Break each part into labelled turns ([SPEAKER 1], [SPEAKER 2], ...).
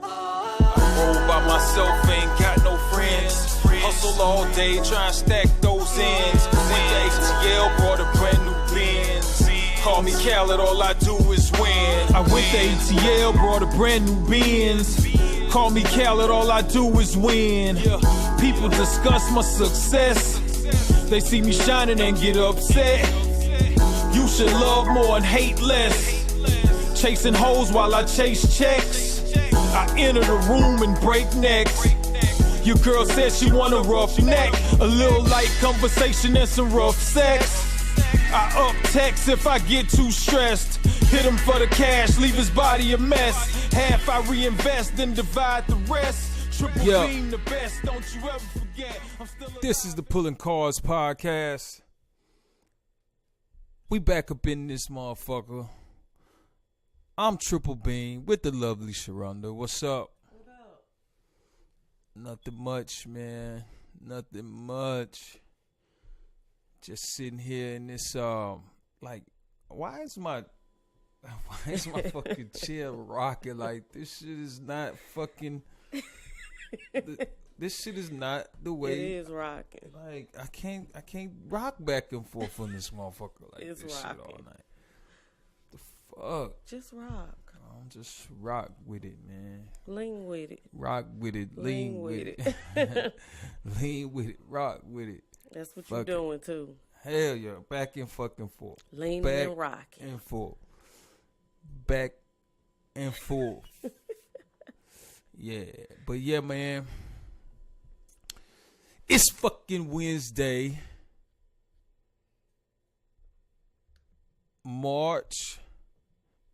[SPEAKER 1] I roll by myself, ain't got no friends. Hustle all day, try and stack those ends. Went to ATL, brought a brand new Benz. Call me Khaled, all I do is win. I went to ATL, brought a brand new Benz. Call me Khaled, all I do is win. People discuss my success. They see me shining and get upset. You should love more and hate less. Chasing hoes while I chase checks. I enter the room and break necks. Your girl said she want a rough neck. A little light conversation and some rough sex. I up text if I get too stressed. Hit him for the cash, leave his body a mess. Half I reinvest, then divide the rest. Triple beam the best, don't you ever forget. This is the Pulling Cards Podcast. We back up in this motherfucker. I'm Triple Beam with the lovely Sharonda. What's up?
[SPEAKER 2] What up?
[SPEAKER 1] Nothing much, man. Nothing much. Just sitting here in this like, why is my fucking chair rocking like this? Shit is not fucking. This shit is not the way
[SPEAKER 2] it is rocking.
[SPEAKER 1] Like I can't rock back and forth on this motherfucker like
[SPEAKER 2] it's
[SPEAKER 1] this
[SPEAKER 2] rocking.
[SPEAKER 1] shit all night. The fuck?
[SPEAKER 2] Just rock.
[SPEAKER 1] I'm just rock with it, man.
[SPEAKER 2] Lean with it.
[SPEAKER 1] Rock with it. Lean with it. Lean with it. Rock with it.
[SPEAKER 2] That's what you're doing too.
[SPEAKER 1] Hell yeah. Back and fucking forth.
[SPEAKER 2] Leaning
[SPEAKER 1] back
[SPEAKER 2] and rocking.
[SPEAKER 1] and forth. Back and forth. Yeah. But yeah, man. It's fucking Wednesday. March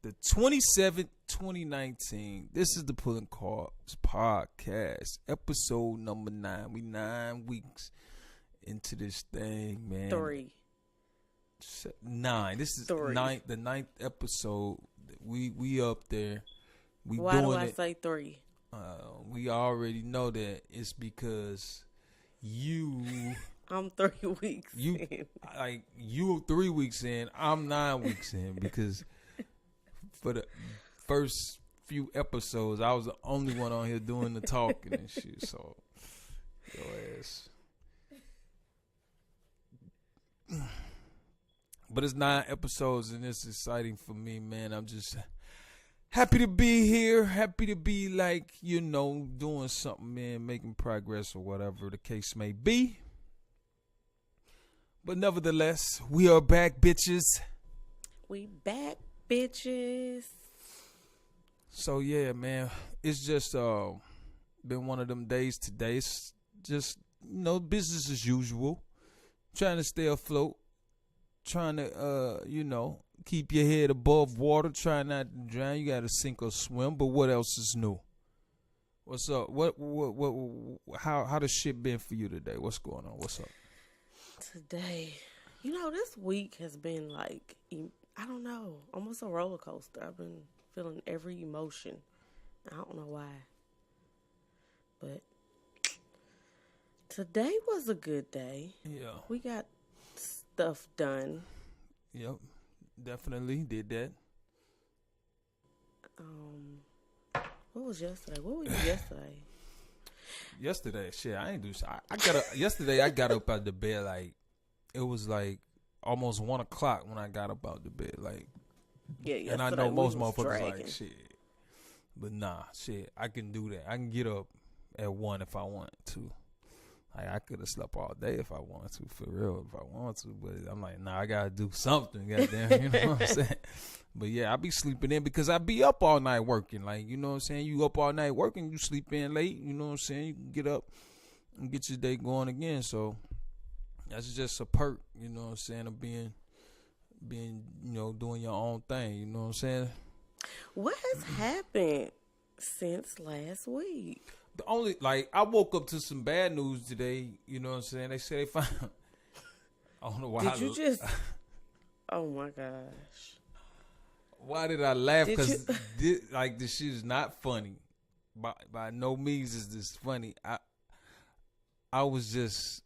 [SPEAKER 1] the 27th, 2019. This is the Pulling Cards Podcast, episode number 9. We 9 weeks into this thing, man. 9. This is the 9th episode. We up there. We
[SPEAKER 2] Why
[SPEAKER 1] doing
[SPEAKER 2] do I
[SPEAKER 1] it.
[SPEAKER 2] say 3?
[SPEAKER 1] We already know that it's because you.
[SPEAKER 2] I'm 3 weeks in.
[SPEAKER 1] Like you 3 weeks in, I'm 9 weeks in because for the first few episodes I was the only one on here doing the talking and shit. So your ass. But it's 9 episodes and it's exciting for me, man. I'm just happy to be here. Happy to be doing something, man, making progress or whatever the case may be. But nevertheless, we are back, bitches.
[SPEAKER 2] We back, bitches.
[SPEAKER 1] So yeah, man, it's just been one of them days today. It's just, business as usual. Trying to stay afloat. Trying to, keep your head above water. Trying not to drown. You got to sink or swim. But what else is new? What's up? How the shit been for you today? What's going on? What's up?
[SPEAKER 2] Today, this week has been like, I don't know, almost a roller coaster. I've been feeling every emotion. I don't know why. But today was a good day. Yeah. We got stuff done.
[SPEAKER 1] Yep. Definitely did that.
[SPEAKER 2] What was yesterday? What we did yesterday?
[SPEAKER 1] Yesterday, shit, I ain't do shit. Yesterday I got up out the bed like it was like almost 1 o'clock when I got up out the bed. Like,
[SPEAKER 2] yeah,
[SPEAKER 1] and I know most motherfuckers like shit, but nah, shit, I can do that. I can get up at 1 if I want to. Like I could have slept all day if I wanted to, for real, if I wanted to. But I'm like, nah, I gotta do something, goddamn. You know what I'm saying? But yeah, I be sleeping in because I be up all night working. Like, you know what I'm saying? You up all night working, you sleep in late. You know what I'm saying? You can get up and get your day going again. So that's just a perk, you know what I'm saying, of being, doing your own thing. You know what I'm saying?
[SPEAKER 2] What has happened since last week?
[SPEAKER 1] The only, I woke up to some bad news today. You know what I'm saying? They say they found. I don't know why.
[SPEAKER 2] Did you just? Oh my gosh.
[SPEAKER 1] Why did I laugh? Because this shit is not funny. By no means is this funny. I was just,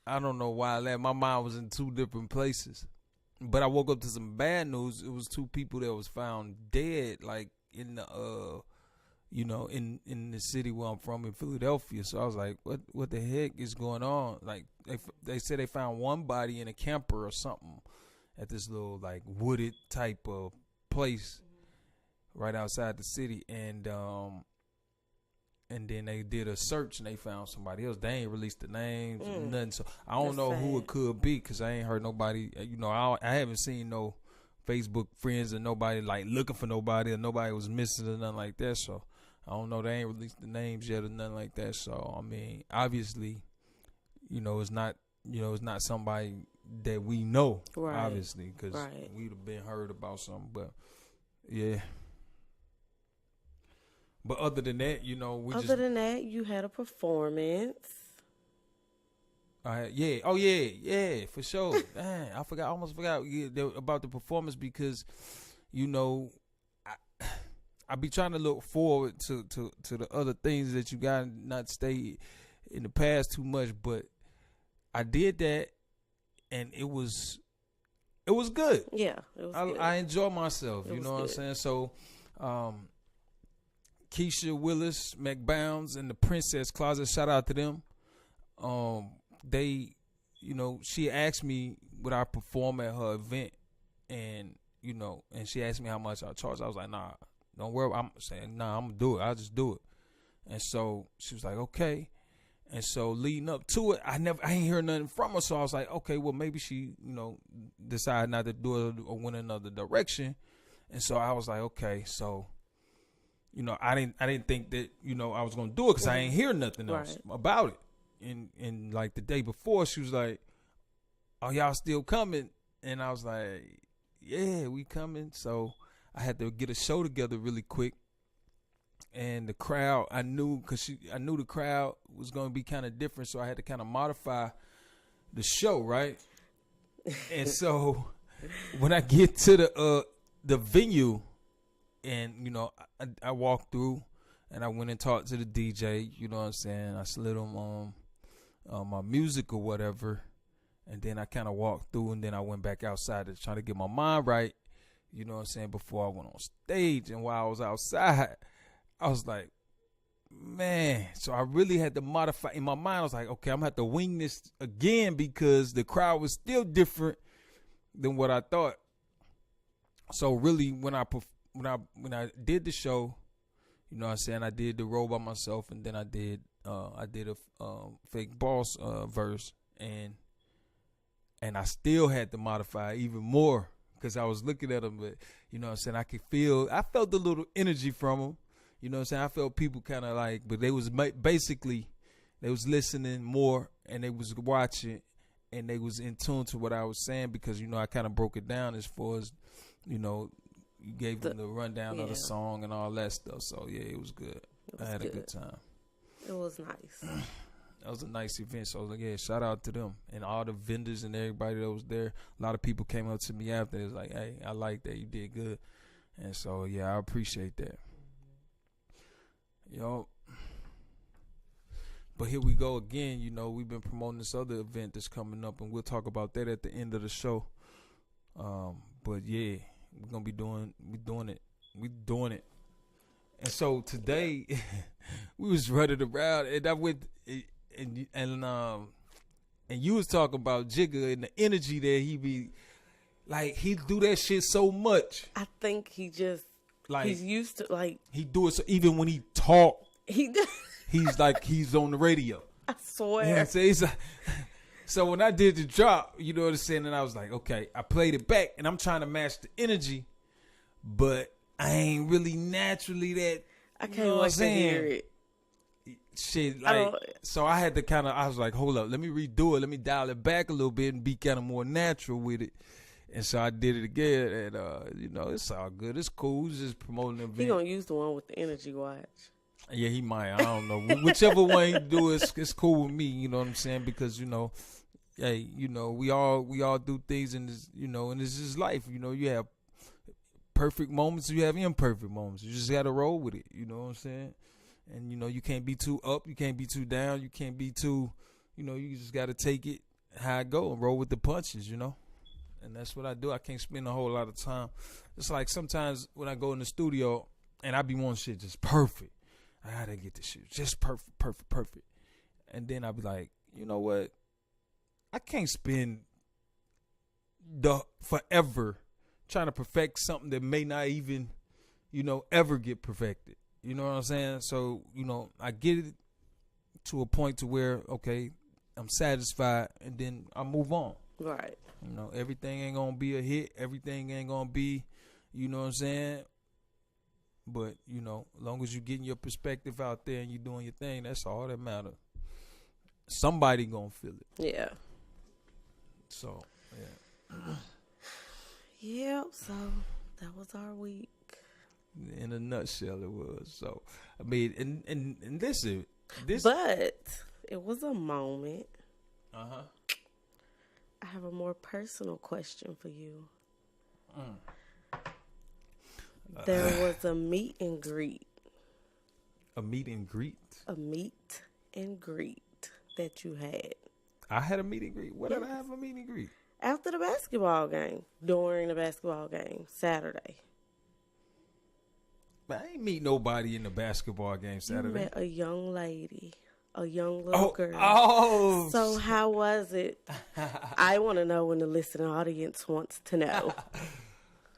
[SPEAKER 1] I don't know why I laughed. My mind was in 2 different places. But I woke up to some bad news. It was 2 people that was found dead,
[SPEAKER 3] in the in the city where I'm from in Philadelphia. So I was like, what the heck is going on? Like they said they found one body in a camper or something at this little like wooded type of place right outside the city, and then they did a search and they found somebody else. They ain't released the names or nothing. So I don't know who it could be because I ain't heard nobody. I haven't seen no Facebook friends or nobody like looking for nobody, or nobody was missing or nothing like that. So I don't know. They ain't released the names yet or nothing like that. So I mean, obviously, it's not somebody that we know,
[SPEAKER 2] right.
[SPEAKER 3] Obviously, because we'd have been heard about something. But yeah. But other than that,
[SPEAKER 2] you had a performance.
[SPEAKER 3] Yeah. Oh, yeah, for sure. Man, I almost forgot about the performance because, I be trying to look forward to the other things that you got not stay in the past too much. But I did that, and it was good.
[SPEAKER 2] Yeah, it was good.
[SPEAKER 3] I enjoy myself. You know what I'm saying? So, Keisha Willis, McBounds, and the Princess Closet. Shout out to them. They, she asked me would I perform at her event, and and she asked me how much I charge. I was like, nah, don't worry. I'm saying, nah, I'm gonna do it. I'll just do it. And so she was like, okay. And so leading up to it, I ain't heard nothing from her. So I was like, okay, well maybe she, decided not to do it or went another direction. And so I was like, okay, so. I didn't think that I was gonna do it because I ain't hear nothing else about it. And like the day before, she was like, "Oh, y'all still coming?" And I was like, "Yeah, we coming." So I had to get a show together really quick. And the crowd, I knew the crowd was gonna be kind of different, so I had to kind of modify the show, right? And so when I get to the venue. And, I walked through and I went and talked to the DJ, you know what I'm saying? I slid him my music or whatever. And then I kind of walked through and then I went back outside to try to get my mind right, you know what I'm saying, before I went on stage. And while I was outside, I was like, man. So I really had to modify. In my mind, I was like, okay, I'm going to have to wing this again because the crowd was still different than what I thought. So really, when I did the show, you know what I'm saying, I did the role by myself, and then I did a fake boss verse, and I still had to modify even more because I was looking at them, but you know what I'm saying, I felt a little energy from them, you know what I'm saying, I felt people kind of like, but they was basically, they was listening more, and they was watching, and they was in tune to what I was saying because, I kind of broke it down as far as, you gave them the rundown of the song and all that stuff. So, yeah, it was good. I had a good time.
[SPEAKER 2] It was nice.
[SPEAKER 3] That was a nice event. So, yeah, shout out to them and all the vendors and everybody that was there. A lot of people came up to me after. It was like, hey, I like that. You did good. And so, yeah, I appreciate that. But here we go again. We've been promoting this other event that's coming up, and we'll talk about that at the end of the show. But, yeah. We're gonna be doing it. And so today we was running around, and I went and you was talking about Jigga and the energy that he be like, he do that shit so much.
[SPEAKER 2] I think he's used to, like,
[SPEAKER 3] he do it so even when he talk,
[SPEAKER 2] he's
[SPEAKER 3] like he's on the radio.
[SPEAKER 2] I swear.
[SPEAKER 3] You know what I'm saying? So when I did the drop, you know what I'm saying, and I was like, okay, I played it back, and I'm trying to match the energy, but I ain't really naturally that.
[SPEAKER 2] I can't wait to hear it.
[SPEAKER 3] Shit, like, so I had to I was like, hold up, let me redo it, let me dial it back a little bit and be kind of more natural with it. And so I did it again, and it's all good, it's cool, it's just promoting the event.
[SPEAKER 2] He gonna use the one with the energy watch.
[SPEAKER 3] Yeah, he might. I don't know. Whichever one you do, it's cool with me. You know what I'm saying? Because hey, we all do things in this. And this is life. You have perfect moments, you have imperfect moments. You just gotta roll with it. You know what I'm saying? And you can't be too up, you can't be too down, you can't be too. You just gotta take it how it go and roll with the punches. And that's what I do. I can't spend a whole lot of time. It's like sometimes when I go in the studio, and I be wanting shit just perfect. I gotta get this shit just perfect. And then I be like, you know what? I can't spend the forever trying to perfect something that may not even, ever get perfected. You know what I'm saying? So, I get it to a point to where, okay, I'm satisfied, and then I move on.
[SPEAKER 2] Right.
[SPEAKER 3] Everything ain't gonna be a hit. Everything ain't gonna be, you know what I'm saying? But, as long as you getting your perspective out there and you doing your thing, that's all that matters. Somebody gonna feel it.
[SPEAKER 2] Yeah.
[SPEAKER 3] So, yeah.
[SPEAKER 2] Yep, so that was our week.
[SPEAKER 3] In a nutshell, it was. So, I mean, and this.
[SPEAKER 2] But it was a moment.
[SPEAKER 3] Uh-huh.
[SPEAKER 2] I have a more personal question for you. There was a meet and greet.
[SPEAKER 3] A meet and greet?
[SPEAKER 2] A meet and greet that you had.
[SPEAKER 3] I had a meet and greet? What did I have a meet and greet?
[SPEAKER 2] After the basketball game. During the basketball game. Saturday.
[SPEAKER 3] But I ain't meet nobody in the basketball game Saturday.
[SPEAKER 2] You met a young lady. A young little girl.
[SPEAKER 3] Oh.
[SPEAKER 2] So how was it? I want to know when the listening audience wants to know.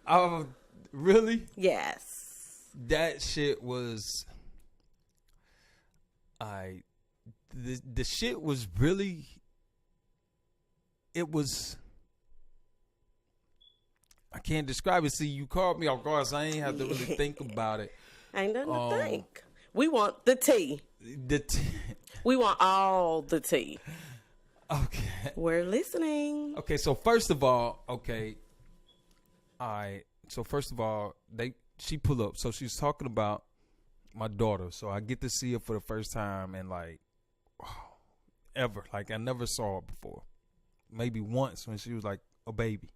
[SPEAKER 3] Oh, really?
[SPEAKER 2] Yes.
[SPEAKER 3] That shit was... The shit was really... It was... I can't describe it. See, you called me off guard, so I ain't have to really think about it.
[SPEAKER 2] Ain't nothing to think. We want the tea. We want all the tea.
[SPEAKER 3] Okay.
[SPEAKER 2] We're listening.
[SPEAKER 3] Okay, so first of all, she pull up. So she's talking about my daughter. So I get to see her for the first time and ever. Like I never saw her before. Maybe once when she was like a baby.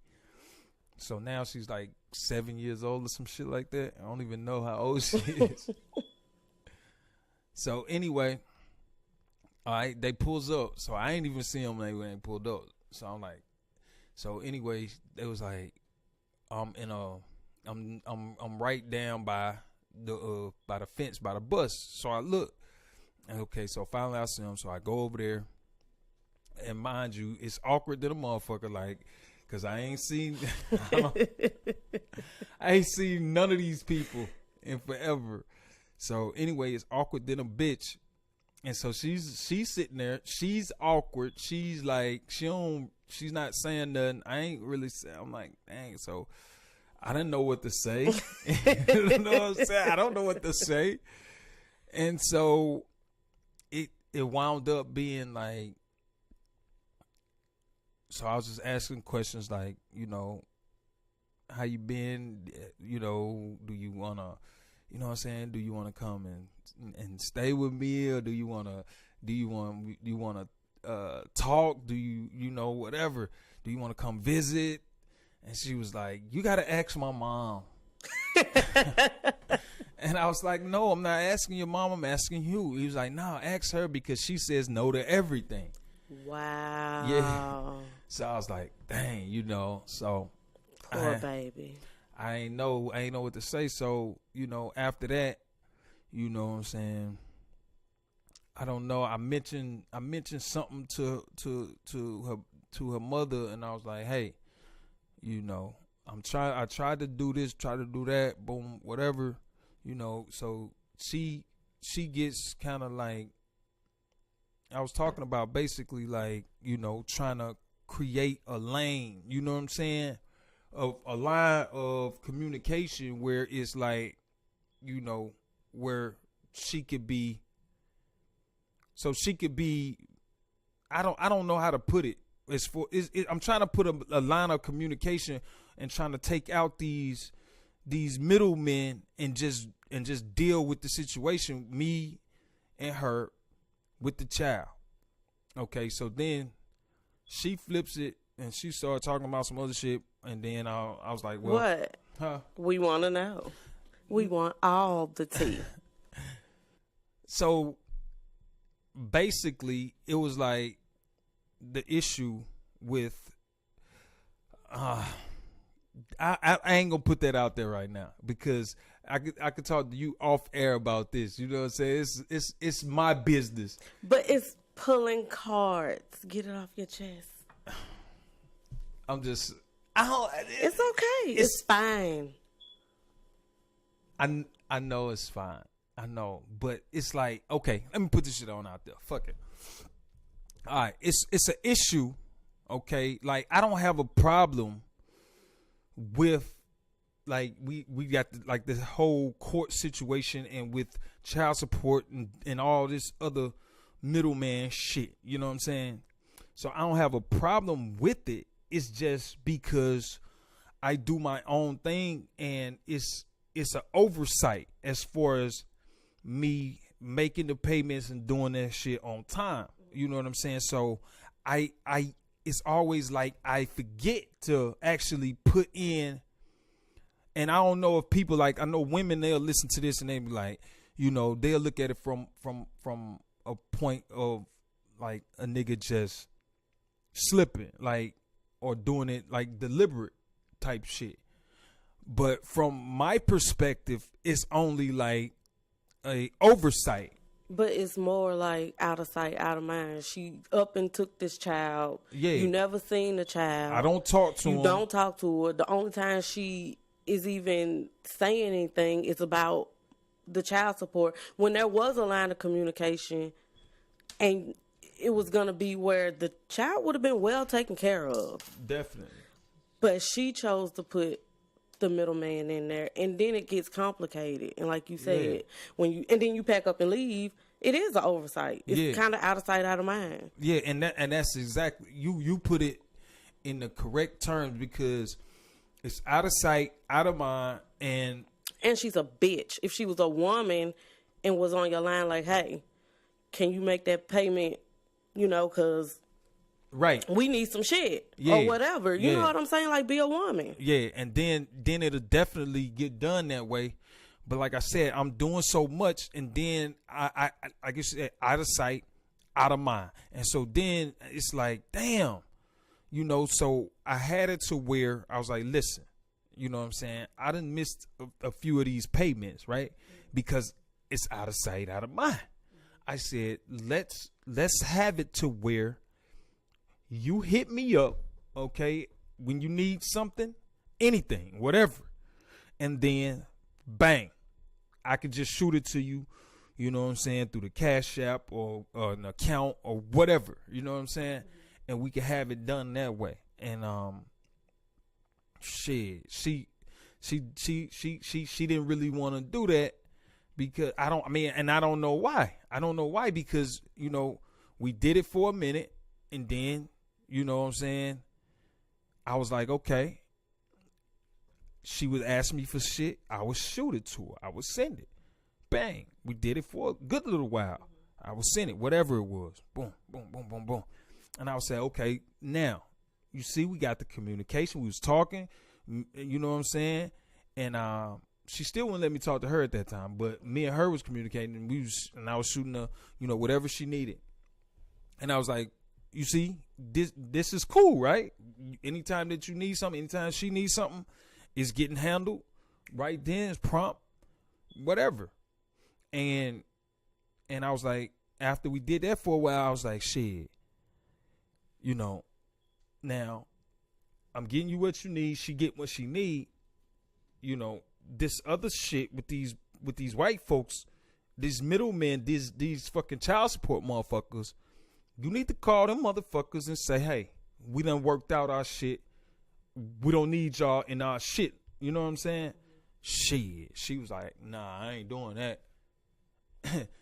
[SPEAKER 3] So now she's like 7 years old or some shit like that. I don't even know how old she is. So anyway, all right, they pulls up. So I ain't even see them when they pulled up. So I'm like, so anyway, it was like, I'm right down by the fence by the bus. So I look, and okay, so finally I see them. So I go over there, and mind you, it's awkward than a motherfucker, like. Cause I ain't seen none of these people in forever. So anyway, it's awkward than a bitch. And so she's sitting there. She's awkward. She's like, she's not saying nothing. I ain't really saying. I'm like, dang. So I didn't know what to say. You know what I'm saying? I don't know what to say. And so it wound up being like, so I was just asking questions like, how you been? Do you wanna, what I'm saying? Do you wanna come and stay with me, or do you wanna talk? Do you whatever? Do you wanna come visit? And she was like, you gotta ask my mom. And I was like, no, I'm not asking your mom. I'm asking you. He was like, no, ask her because she says no to everything.
[SPEAKER 2] Wow.
[SPEAKER 3] Yeah. So I was like, dang, so
[SPEAKER 2] poor baby.
[SPEAKER 3] I ain't know what to say. So, after that, you know what I'm saying? I don't know. I mentioned something to her mother, and I was like, hey, I tried to do this, try to do that, boom, whatever, so she gets kind of like, I was talking about basically like, trying to create a lane, you know what I'm saying? Of a line of communication where it's like, where she could be, so she could be, I don't know how to put it. I'm trying to put a line of communication and trying to take out these middlemen and just deal with the situation, me and her with the child. Okay, so then she flips it and she started talking about some other shit, and then I was like, well,
[SPEAKER 2] what?
[SPEAKER 3] Huh?
[SPEAKER 2] We want to know. We want all the tea.
[SPEAKER 3] So basically, it was like the issue with I ain't gonna put that out there right now because I could talk to you off air about this. You know what I'm saying? It's my business.
[SPEAKER 2] But it's pulling cards. Get it off your chest.
[SPEAKER 3] It's
[SPEAKER 2] okay. It's fine.
[SPEAKER 3] I know it's fine. I know, but it's like, okay, let me put this shit on out there. Fuck it. All right, it's an issue. Okay, like I don't have a problem with like we got like this whole court situation and with child support and all this other middleman shit. You know what I'm saying? So I don't have a problem with it. It's just because I do my own thing and it's an oversight as far as me making the payments and doing that shit on time. You know what I'm saying? So I it's always like I forget to actually put in, and I don't know if people like, I know women, they'll listen to this and they be like, you know, they'll look at it from a point of like a nigga just slipping, like, or doing it like deliberate type shit. But from my perspective, it's only like a oversight.
[SPEAKER 2] But it's more like out of sight, out of mind. She up and took this child.
[SPEAKER 3] Yeah.
[SPEAKER 2] You never seen the child.
[SPEAKER 3] I don't talk to her.
[SPEAKER 2] You don't talk to her. The only time she is even saying anything is about the child support. When there was a line of communication and it was going to be where the child would have been well taken care of.
[SPEAKER 3] Definitely.
[SPEAKER 2] But she chose to put the middleman in there, and then it gets complicated. And like you said, then you pack up and leave, it is an oversight. It's kind of out of sight, out of mind.
[SPEAKER 3] Yeah, and that's exactly, you put it in the correct terms, because it's out of sight, out of mind, and
[SPEAKER 2] she's a bitch. If she was a woman and was on your line like, hey, can you make that payment, you know, because
[SPEAKER 3] right,
[SPEAKER 2] we need some shit or whatever. You know what I'm saying? Like, be a woman. Yeah,
[SPEAKER 3] and then it'll definitely get done that way. But like I said, I'm doing so much, and then I guess out of sight, out of mind. And so then it's like, damn, you know, so I had it to where I was like, listen, you know what I'm saying? I done missed a few of these payments, right? Because it's out of sight, out of mind. I said, let's have it to where you hit me up, okay, when you need something, anything, whatever, and then bang, I could just shoot it to you, you know what I'm saying, through the Cash App or an account or whatever, you know what I'm saying, and we can have it done that way. And shit, she didn't really want to do that, because I don't know why, because, you know, we did it for a minute, and then, you know what I'm saying, I was like, okay. She would ask me for shit. I would shoot it to her. I would send it. Bang. We did it for a good little while. I would send it, whatever it was. Boom, boom, boom, boom, boom. And I would say, okay, now, you see, we got the communication. We was talking, you know what I'm saying? And she still wouldn't let me talk to her at that time. But me and her was communicating, and I was shooting her, you know, whatever she needed. And I was like, you see, this is cool, right? Anytime that you need something, anytime she needs something, it's getting handled right then. It's prompt, whatever. And I was like, after we did that for a while, I was like, shit, you know, now I'm getting you what you need. She get what she need. You know, this other shit with these white folks, these middlemen, these fucking child support motherfuckers. You need to call them motherfuckers and say, hey, we done worked out our shit. We don't need y'all in our shit. You know what I'm saying? Shit. She was like, nah, I ain't doing that.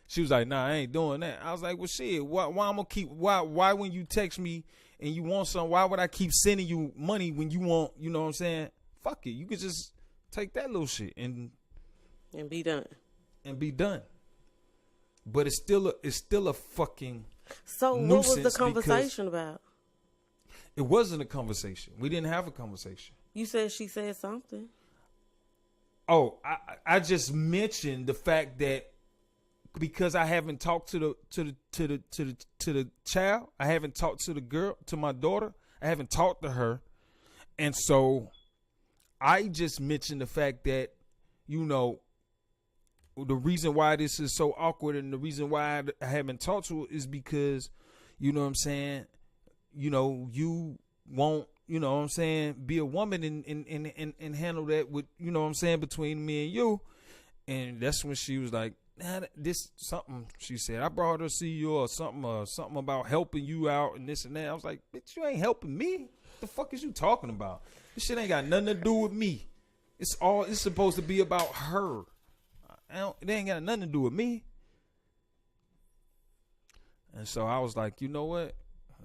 [SPEAKER 3] She was like, nah, I ain't doing that. I was like, well, shit, why I'm gonna keep, why when you text me and you want something, why would I keep sending you money when you want, you know what I'm saying? Fuck it. You could just take that little shit and
[SPEAKER 2] be done.
[SPEAKER 3] And be done. But it's still a fucking
[SPEAKER 2] So what was the conversation about?
[SPEAKER 3] It wasn't a conversation. We didn't have a conversation.
[SPEAKER 2] You said she said something.
[SPEAKER 3] Oh, I just mentioned the fact that because I haven't talked to the child, I haven't talked to the girl, to my daughter, I haven't talked to her, and so I just mentioned the fact that, you know, the reason why this is so awkward and the reason why I haven't talked to her is because, you know what I'm saying, you won't, you know what I'm saying, be a woman and handle that with, you know what I'm saying, between me and you. And that's when she was like, nah, this something, she said, I brought her to see you or something about helping you out and this and that. I was like, bitch, you ain't helping me. What the fuck is you talking about? This shit ain't got nothing to do with me. It's supposed to be about her. It ain't got nothing to do with me. And so I was like, you know what?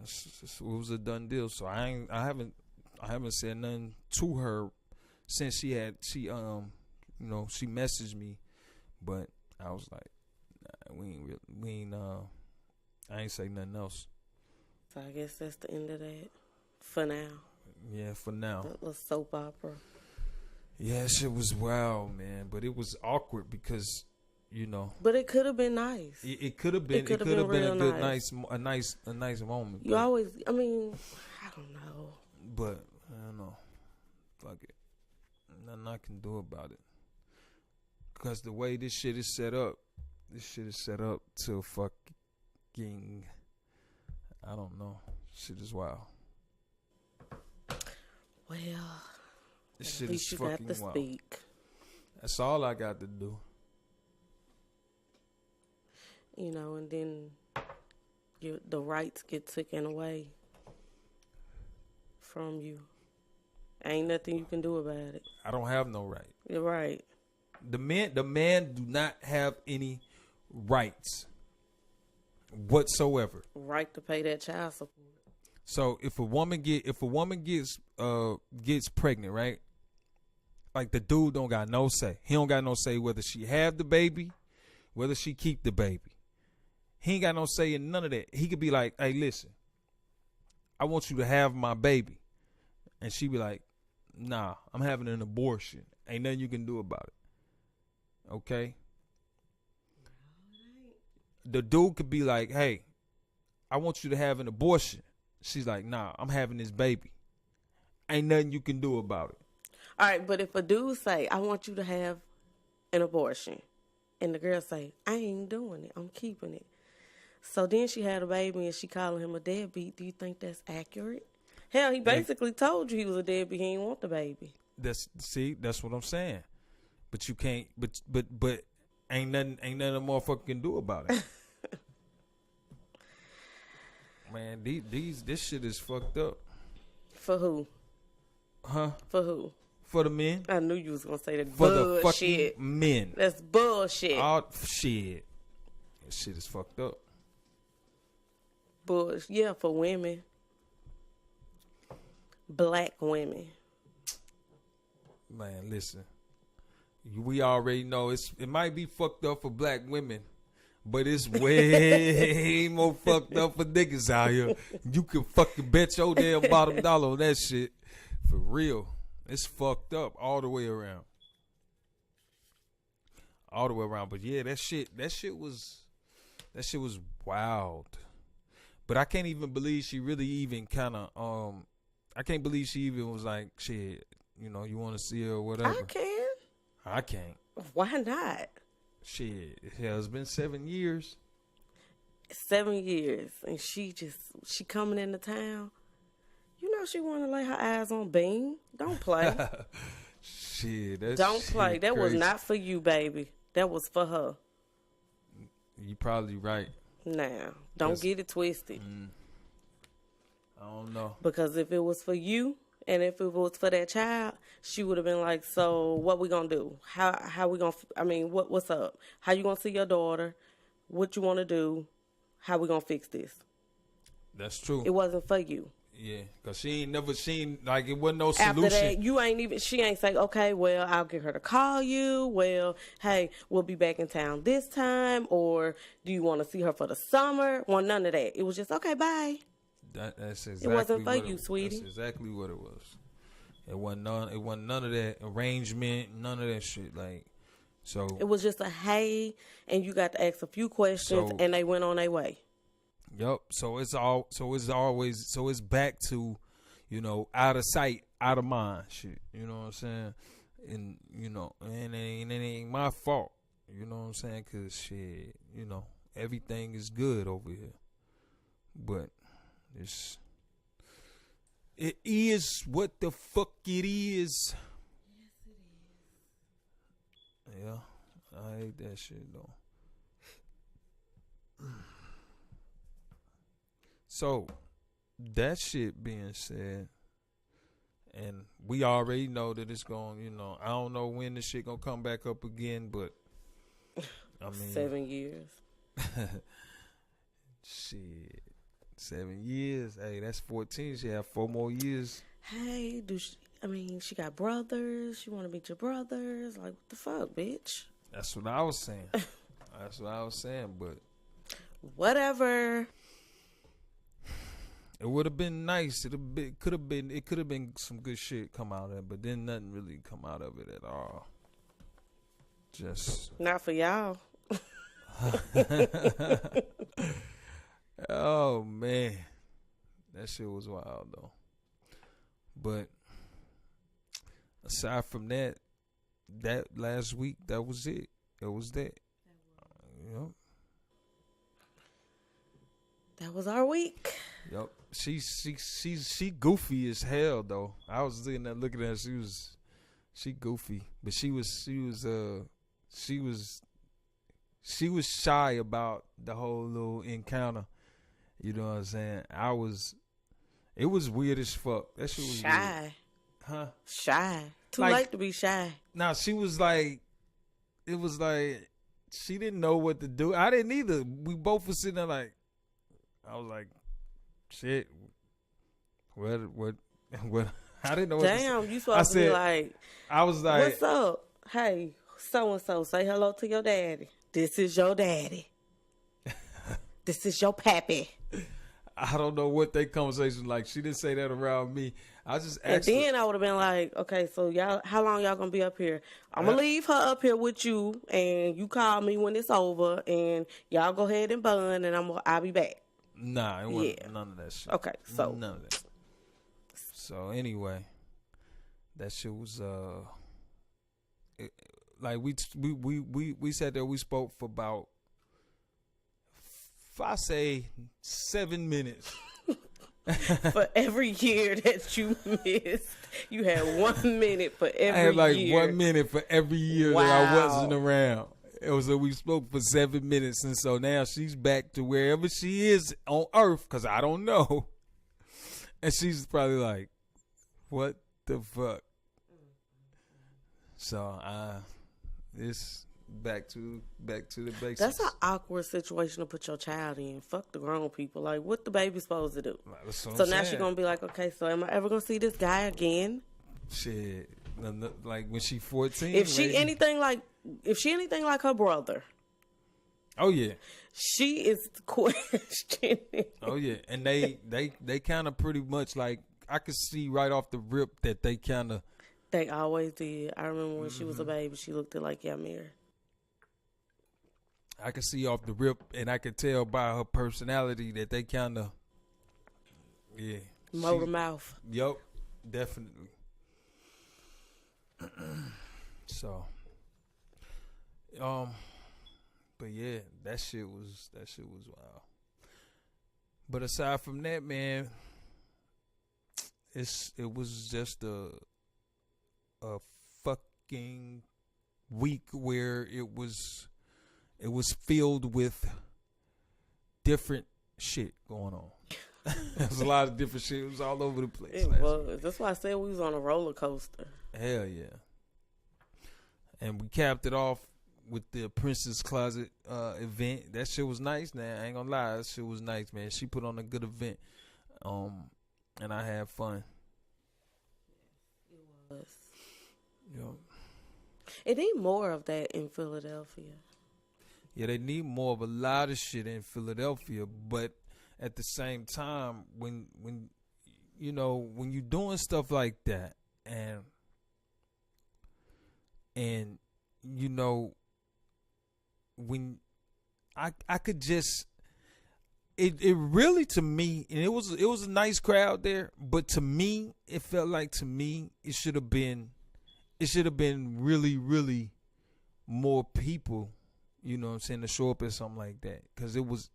[SPEAKER 3] It was a done deal. So I haven't said nothing to her since she messaged me, but I was like, nah, I ain't say nothing else.
[SPEAKER 2] So I guess that's the end of that for now.
[SPEAKER 3] Yeah, for now.
[SPEAKER 2] That was soap opera.
[SPEAKER 3] Yeah, shit was wild, man. But it was awkward because,
[SPEAKER 2] But it could have been nice.
[SPEAKER 3] It could have been. It could have been a good, nice moment.
[SPEAKER 2] You always. I mean, I don't know.
[SPEAKER 3] But I don't know. Fuck it. Nothing I can do about it. Because the way this shit is set up to fucking, I don't know. Shit is wild.
[SPEAKER 2] Well,
[SPEAKER 3] this
[SPEAKER 2] at
[SPEAKER 3] shit
[SPEAKER 2] least
[SPEAKER 3] is
[SPEAKER 2] you
[SPEAKER 3] fucking
[SPEAKER 2] got to
[SPEAKER 3] wild.
[SPEAKER 2] speak.
[SPEAKER 3] That's all I got to do.
[SPEAKER 2] And then the rights get taken away from you. Ain't nothing you can do about it.
[SPEAKER 3] I don't have no right.
[SPEAKER 2] You're right.
[SPEAKER 3] The man do not have any rights whatsoever.
[SPEAKER 2] Right to pay that child support.
[SPEAKER 3] So if a woman gets pregnant, right? Like the dude don't got no say. He don't got no say whether she have the baby, whether she keep the baby. He ain't got no say in none of that. He could be like, hey, listen, I want you to have my baby. And she be like, nah, I'm having an abortion. Ain't nothing you can do about it. Okay? The dude could be like, hey, I want you to have an abortion. She's like, nah, I'm having this baby. Ain't nothing you can do about it.
[SPEAKER 2] All right, but if a dude say, I want you to have an abortion, and the girl say, I ain't doing it, I'm keeping it. So then she had a baby and she calling him a deadbeat. Do you think that's accurate? Hell, he basically told you he was a deadbeat. He didn't want the baby. That's
[SPEAKER 3] what I'm saying. But you can't. But ain't nothing a motherfucker can do about it. Man, this shit is fucked up.
[SPEAKER 2] For who?
[SPEAKER 3] Huh?
[SPEAKER 2] For who?
[SPEAKER 3] For the men.
[SPEAKER 2] I knew you was gonna say that.
[SPEAKER 3] For
[SPEAKER 2] bullshit.
[SPEAKER 3] the fucking men.
[SPEAKER 2] That's bullshit.
[SPEAKER 3] All shit. That shit is fucked up.
[SPEAKER 2] Yeah, for women. Black women.
[SPEAKER 3] Man, listen. We already know it might be fucked up for black women, but it's way more fucked up for niggas out here. You can fucking bet your damn bottom dollar on that shit. For real. It's fucked up all the way around. All the way around. But yeah, that shit was wild. But I can't even believe she really even kind of I can't believe she even was like, shit, you want to see her or whatever. I can't.
[SPEAKER 2] Why not?
[SPEAKER 3] Shit, hell, it's been 7 years.
[SPEAKER 2] 7 years, and she coming into town. She want to lay her eyes on Bean. Don't play.
[SPEAKER 3] Shit, that's
[SPEAKER 2] don't play. That
[SPEAKER 3] crazy.
[SPEAKER 2] Was not for you, baby. That was for her.
[SPEAKER 3] You probably right.
[SPEAKER 2] Now, don't get it twisted.
[SPEAKER 3] I don't know.
[SPEAKER 2] Because if it was for you, and if it was for that child, she would have been like, so what we gonna do? How we gonna, what's up? How you gonna see your daughter? What you want to do? How we gonna fix this?
[SPEAKER 3] That's true.
[SPEAKER 2] It wasn't for you.
[SPEAKER 3] Yeah, because she ain't never seen, like, it wasn't no solution.
[SPEAKER 2] After that, she ain't say, okay, well, I'll get her to call you. Well, hey, we'll be back in town this time. Or do you want to see her for the summer? Well, none of that. It was just, okay, bye.
[SPEAKER 3] That's exactly
[SPEAKER 2] it wasn't for you, sweetie.
[SPEAKER 3] That's exactly what it was. It wasn't none of that arrangement, none of that shit. Like, so
[SPEAKER 2] it was just a hey, and you got to ask a few questions, and they went on their way.
[SPEAKER 3] Yep. So it's back to, out of sight, out of mind shit. You know what I'm saying? And and it ain't my fault. You know what I'm saying? Cause shit, you know, everything is good over here. But it is what the fuck it is.
[SPEAKER 2] Yes, it is.
[SPEAKER 3] Yeah, I hate that shit though. So, that shit being said, and we already know that it's going, you know, I don't know when this shit gonna come back up again, but I mean
[SPEAKER 2] 7 years.
[SPEAKER 3] Shit. 7 years. Hey, that's 14. She have 4 more years.
[SPEAKER 2] Hey, she got brothers. She want to meet your brothers. Like, what the fuck, bitch?
[SPEAKER 3] That's what I was saying. But
[SPEAKER 2] whatever.
[SPEAKER 3] it would have been nice. It could have been some good shit come out of it, but then nothing really come out of it at all. Just
[SPEAKER 2] not for y'all.
[SPEAKER 3] Oh man, that shit was wild though. But aside from that last week, that was it. It was that. Yep. That
[SPEAKER 2] was our week.
[SPEAKER 3] Yep. She goofy as hell though. I was sitting there looking at her. She goofy, but she was shy about the whole little encounter. You know what I'm saying? It was weird as fuck. That shit was
[SPEAKER 2] shy.
[SPEAKER 3] Weird. Huh?
[SPEAKER 2] Shy. Too late to be shy.
[SPEAKER 3] Nah, she was like, it was like, she didn't know what to do. I didn't either. We both were sitting there like, I was like, shit. What? I didn't know what to say.
[SPEAKER 2] Damn, you supposed to be like,
[SPEAKER 3] I was like,
[SPEAKER 2] what's up? Hey, so-and-so, say hello to your daddy. This is your daddy. This is your pappy.
[SPEAKER 3] I don't know what they conversation like. She didn't say that around me. I just asked
[SPEAKER 2] and then I would have been like, okay, so y'all, how long y'all gonna be up here? I'm gonna leave her up here with you, and you call me when it's over, and y'all go ahead and bun, and I'll be back.
[SPEAKER 3] Nah, it wasn't none of that shit.
[SPEAKER 2] Okay, so
[SPEAKER 3] none of that. So anyway, that shit was like we sat there. We spoke for about, if I say 7 minutes.
[SPEAKER 2] For every year that you missed, you had 1 minute for every year.
[SPEAKER 3] I had like 1 minute for every year that I wasn't around. It was we spoke for 7 minutes, and so now she's back to wherever she is on Earth, because I don't know. And she's probably like, what the fuck? So it's back to the basics.
[SPEAKER 2] That's an awkward situation to put your child in. Fuck the grown people. Like, what the baby supposed to do? So now she's gonna be like, okay, so am I ever gonna see this guy again?
[SPEAKER 3] Shit, like when she 14.
[SPEAKER 2] If she anything like her brother.
[SPEAKER 3] Oh yeah.
[SPEAKER 2] She is questioning.
[SPEAKER 3] Oh yeah, and they kind of pretty much like, I could see right off the rip that they kind of.
[SPEAKER 2] They always did. I remember when she was a baby, she looked like Yamir.
[SPEAKER 3] I could see off the rip, and I could tell by her personality that they kind of, yeah.
[SPEAKER 2] Motor mouth.
[SPEAKER 3] Yup, definitely. So, but yeah, that shit was wild. But aside from that, man, it was just a fucking week where it was filled with different shit going on. There was a lot of different shit. It was all over the place.
[SPEAKER 2] It was. That's why I said we was on a roller coaster.
[SPEAKER 3] Hell yeah. And we capped it off with the Princess Closet event. That shit was nice, man. I ain't gonna lie. That shit was nice, man. She put on a good event. And I had fun.
[SPEAKER 2] It was.
[SPEAKER 3] Yep.
[SPEAKER 2] It need more of that in Philadelphia.
[SPEAKER 3] Yeah, they need more of a lot of shit in Philadelphia, but at the same time, when you know, when you're doing stuff like that, and you know, when I could just it really, to me, and it was a nice crowd there, but to me, it felt like, it should have been really, really more people, you know what I'm saying, to show up at something like that. Because it was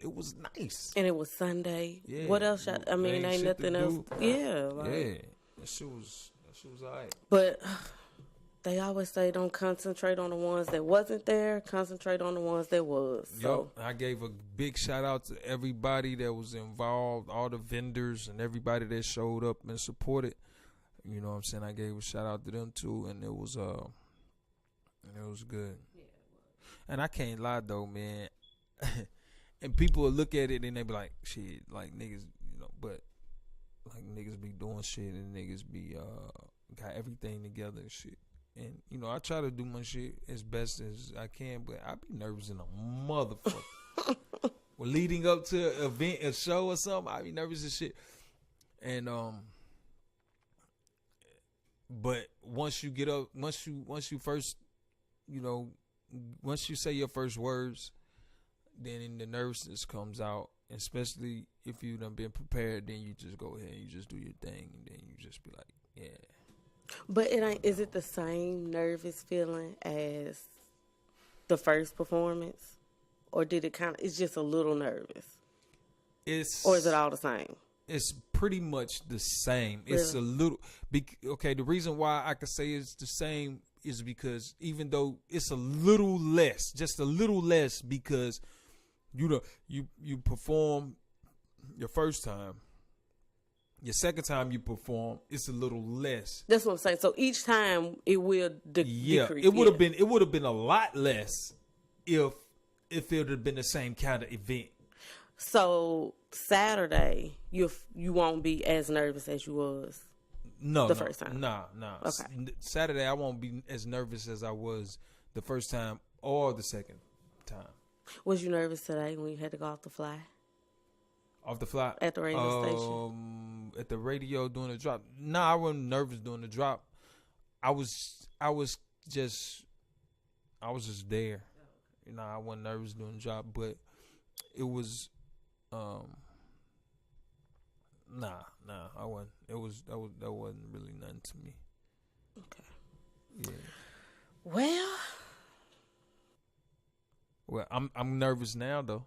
[SPEAKER 3] nice.
[SPEAKER 2] And it was Sunday.
[SPEAKER 3] Yeah.
[SPEAKER 2] What else? I mean, ain't
[SPEAKER 3] shit to
[SPEAKER 2] nothing else.
[SPEAKER 3] do.
[SPEAKER 2] Yeah. Like,
[SPEAKER 3] Yeah. That shit was all right.
[SPEAKER 2] But they always say don't concentrate on the ones that wasn't there. Concentrate on the ones that was. So.
[SPEAKER 3] Yep. I gave a big shout out to everybody that was involved, all the vendors and everybody that showed up and supported. You know what I'm saying? I gave a shout out to them too, and it was good. Yeah, it was. And I can't lie though, man. And people will look at it and they be like, shit, like niggas, you know, but like niggas be doing shit and niggas be got everything together and shit. And you know, I try to do my shit as best as I can, but I be nervous in a motherfucker. Well, leading up to an event, a show or something, I be nervous as shit. And but once you get up, once you first, you know, once you say your first words, then the nervousness comes out. Especially if you done been prepared, then you just go ahead and you just do your thing, and then you just be like, yeah.
[SPEAKER 2] But is it the same nervous feeling as the first performance, or did it it's just a little nervous? Or is it all the same?
[SPEAKER 3] It's pretty much the same. Really? It's a little okay. The reason why I could say it's the same is because even though it's a little less, just a little less, because you perform your first time. Your second time you perform, it's a little less.
[SPEAKER 2] That's what I'm saying. So each time it will decrease.
[SPEAKER 3] It would have been a lot less if it would have been the same kind of event.
[SPEAKER 2] So Saturday, you won't be as nervous as you was the first time.
[SPEAKER 3] Nah.
[SPEAKER 2] Okay.
[SPEAKER 3] Saturday I won't be as nervous as I was the first time or the second time.
[SPEAKER 2] Was you nervous today when you had to go off the fly?
[SPEAKER 3] Off the fly?
[SPEAKER 2] At the radio station?
[SPEAKER 3] At the radio doing the drop. Nah, I wasn't nervous doing the drop. I was just there. You know, I wasn't nervous doing the drop, but it was nah, I wasn't. That wasn't really nothing to me.
[SPEAKER 2] Okay.
[SPEAKER 3] Yeah. Well, I'm nervous now though.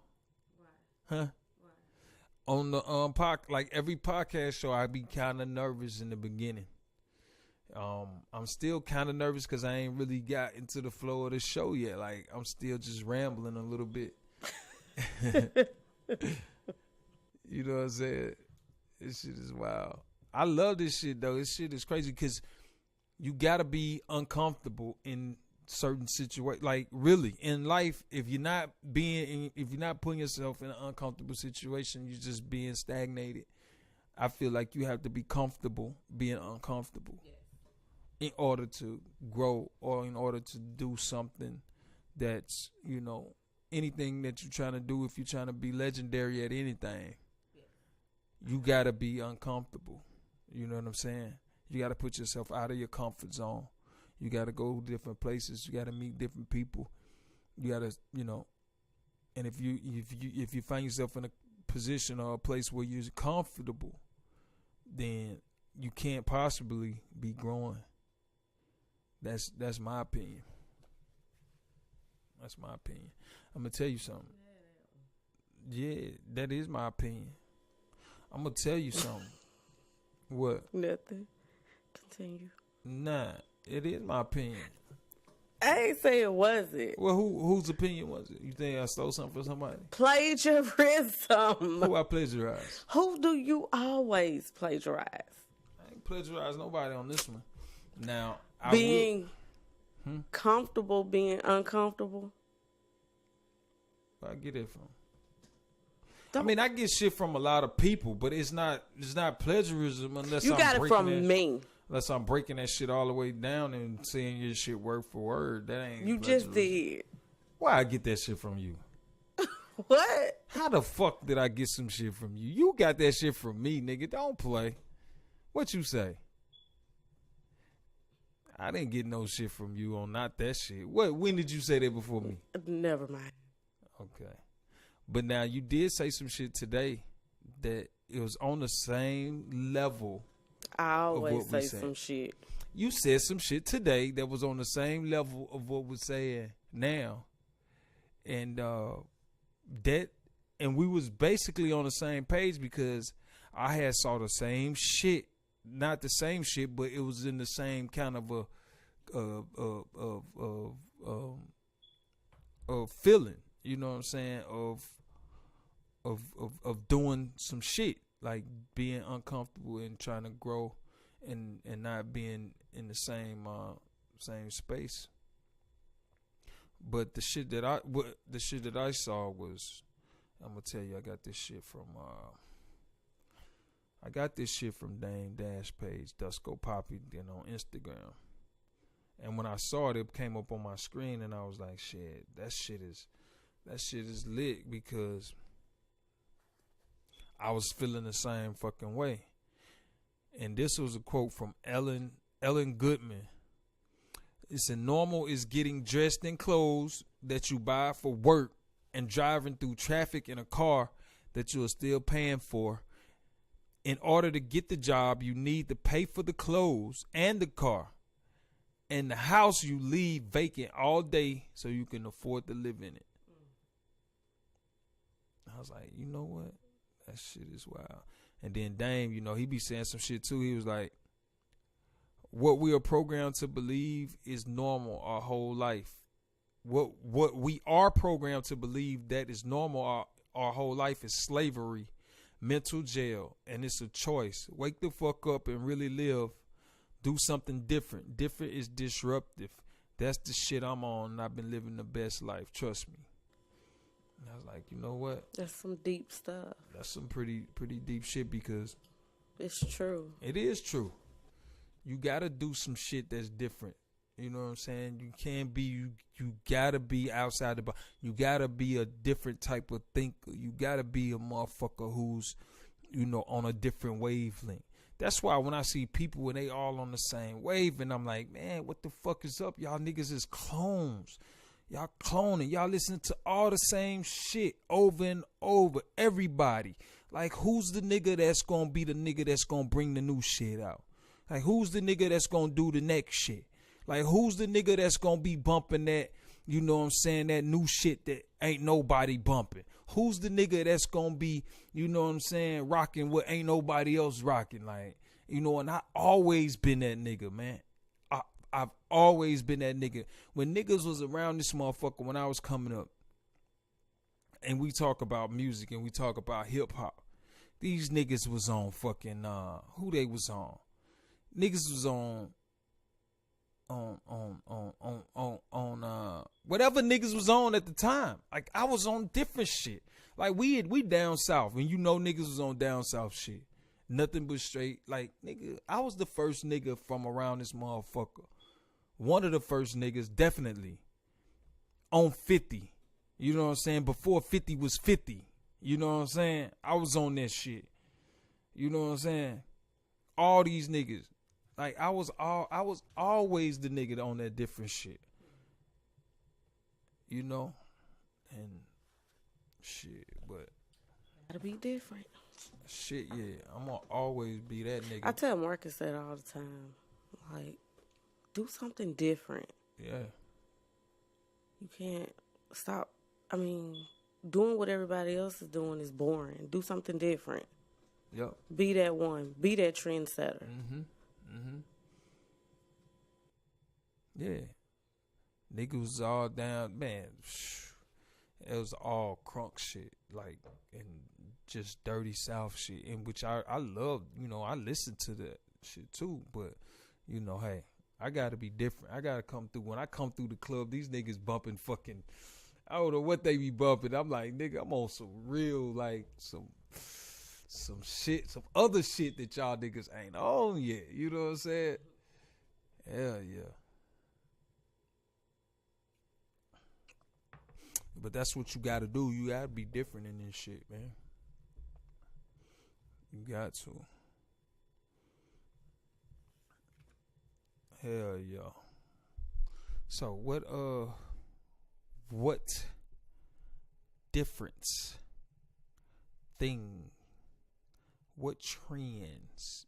[SPEAKER 3] Why? Huh? Why? On the like every podcast show, I be kind of nervous in the beginning. I'm still kind of nervous because I ain't really got into the flow of the show yet. Like I'm still just rambling a little bit. You know what I'm saying? This shit is wild. I love this shit though. This shit is crazy because you gotta be uncomfortable in certain situations. Like really in life, if you're not putting yourself in an uncomfortable situation, you're just being stagnated. I feel like you have to be comfortable being uncomfortable in order to grow or in order to do something that's, you know, anything that you're trying to do. If you're trying to be legendary at anything, you got to be uncomfortable. You know what I'm saying? You got to put yourself out of your comfort zone. You got to go different places. You got to meet different people. You got to, you know, and if you find yourself in a position or a place where you're comfortable, then you can't possibly be growing. That's my opinion. That's my opinion. I'm gonna tell you something. Yeah, that is my opinion. I'm gonna tell you something. What?
[SPEAKER 2] Nothing. Continue.
[SPEAKER 3] Nah, it is my opinion.
[SPEAKER 2] I ain't say it wasn't.
[SPEAKER 3] Well, whose opinion was it? You think I stole something from somebody?
[SPEAKER 2] Plagiarism.
[SPEAKER 3] Who I plagiarized?
[SPEAKER 2] Who do you always plagiarize?
[SPEAKER 3] I ain't plagiarized nobody on this one. Now,
[SPEAKER 2] being comfortable, being uncomfortable.
[SPEAKER 3] Where I get it from? I mean, I get shit from a lot of people, but it's not plagiarism unless
[SPEAKER 2] you got it from me.
[SPEAKER 3] Unless I'm breaking that shit all the way down and saying your shit word for word. That ain't
[SPEAKER 2] you just did.
[SPEAKER 3] Why I get that shit from you?
[SPEAKER 2] What?
[SPEAKER 3] How the fuck did I get some shit from you? You got that shit from me, nigga. Don't play. What you say? I didn't get no shit from you on not that shit. What? When did you say that before me?
[SPEAKER 2] Never mind.
[SPEAKER 3] Okay. But now you did say some shit today that it was on the same level.
[SPEAKER 2] I always say some shit.
[SPEAKER 3] You said some shit today that was on the same level of what we're saying now, and that, and we was basically on the same page because I had saw the same shit, not the same shit, but it was in the same kind of a feeling, you know what I'm saying, of doing some shit, like being uncomfortable and trying to grow and not being in the same space. But the shit that I saw was, I'm gonna tell you, I got this shit from Dame Dash page, Dusko Poppy, then on Instagram. And when I saw it, it came up on my screen, and I was like, shit, that shit is lit, because I was feeling the same fucking way. And this was a quote from Ellen Goodman. It said, normal is getting dressed in clothes that you buy for work and driving through traffic in a car that you are still paying for. In order to get the job, you need to pay for the clothes and the car and the house you leave vacant all day so you can afford to live in it. I was like, you know what? That shit is wild. And then Dame, you know, he be saying some shit too. He was like, what we are programmed to believe is normal our whole life. What we are programmed to believe that is normal our whole life is slavery, mental jail, and it's a choice. Wake the fuck up and really live. Do something different. Different is disruptive. That's the shit I'm on, and I've been living the best life. Trust me. And I was like, you know what?
[SPEAKER 2] That's some deep stuff.
[SPEAKER 3] That's some pretty deep shit, because
[SPEAKER 2] it's true.
[SPEAKER 3] It is true. You gotta do some shit that's different. You know what I'm saying? You can't be, you gotta be outside the box. You gotta be a different type of thinker. You gotta be a motherfucker who's, you know, on a different wavelength. That's why when I see people and they all on the same wave, and I'm like, man, what the fuck is up? Y'all niggas is clones. Y'all cloning. Y'all listening to all the same shit over and over. Everybody. Like, who's the nigga that's gonna be the nigga that's gonna bring the new shit out? Like, who's the nigga that's gonna do the next shit? Like, who's the nigga that's gonna be bumping that, you know what I'm saying, that new shit that ain't nobody bumping? Who's the nigga that's gonna be, you know what I'm saying, rocking what ain't nobody else rocking? Like, you know, and I always been that nigga, man. I've always been that nigga. When niggas was around this motherfucker when I was coming up, and we talk about music and we talk about hip hop, these niggas was on fucking who they was on? Niggas was on whatever niggas was on at the time. Like, I was on different shit. Like, we down south, and you know niggas was on down south shit. Nothing but straight. Like, nigga, I was the first nigga from around this motherfucker. One of the first niggas, definitely, on 50. You know what I'm saying? Before 50 was 50. You know what I'm saying? I was on that shit. You know what I'm saying? All these niggas. Like, I was always the nigga on that different shit. You know? And shit, but
[SPEAKER 2] Gotta be different.
[SPEAKER 3] shit, yeah. I'm gonna always be that nigga.
[SPEAKER 2] I tell Marcus that all the time. Like, do something different.
[SPEAKER 3] Yeah.
[SPEAKER 2] You can't stop. I mean, doing what everybody else is doing is boring. Do something different.
[SPEAKER 3] Yep.
[SPEAKER 2] Be that one. Be that trendsetter.
[SPEAKER 3] Yeah. Niggas was all down, man. It was all crunk shit, like, and just dirty South shit, in which I love. You know, I listen to that shit too, but you know, hey, I gotta be different. I gotta come through. When I come through the club, these niggas bumping fucking, I don't know what they be bumping. I'm like, nigga, I'm on some real, like, some shit, some other shit that y'all niggas ain't on yet. You know what I'm saying? Hell yeah. But that's what you gotta do. You gotta be different in this shit, man. You got to. Hell yeah. So what difference thing, what trends,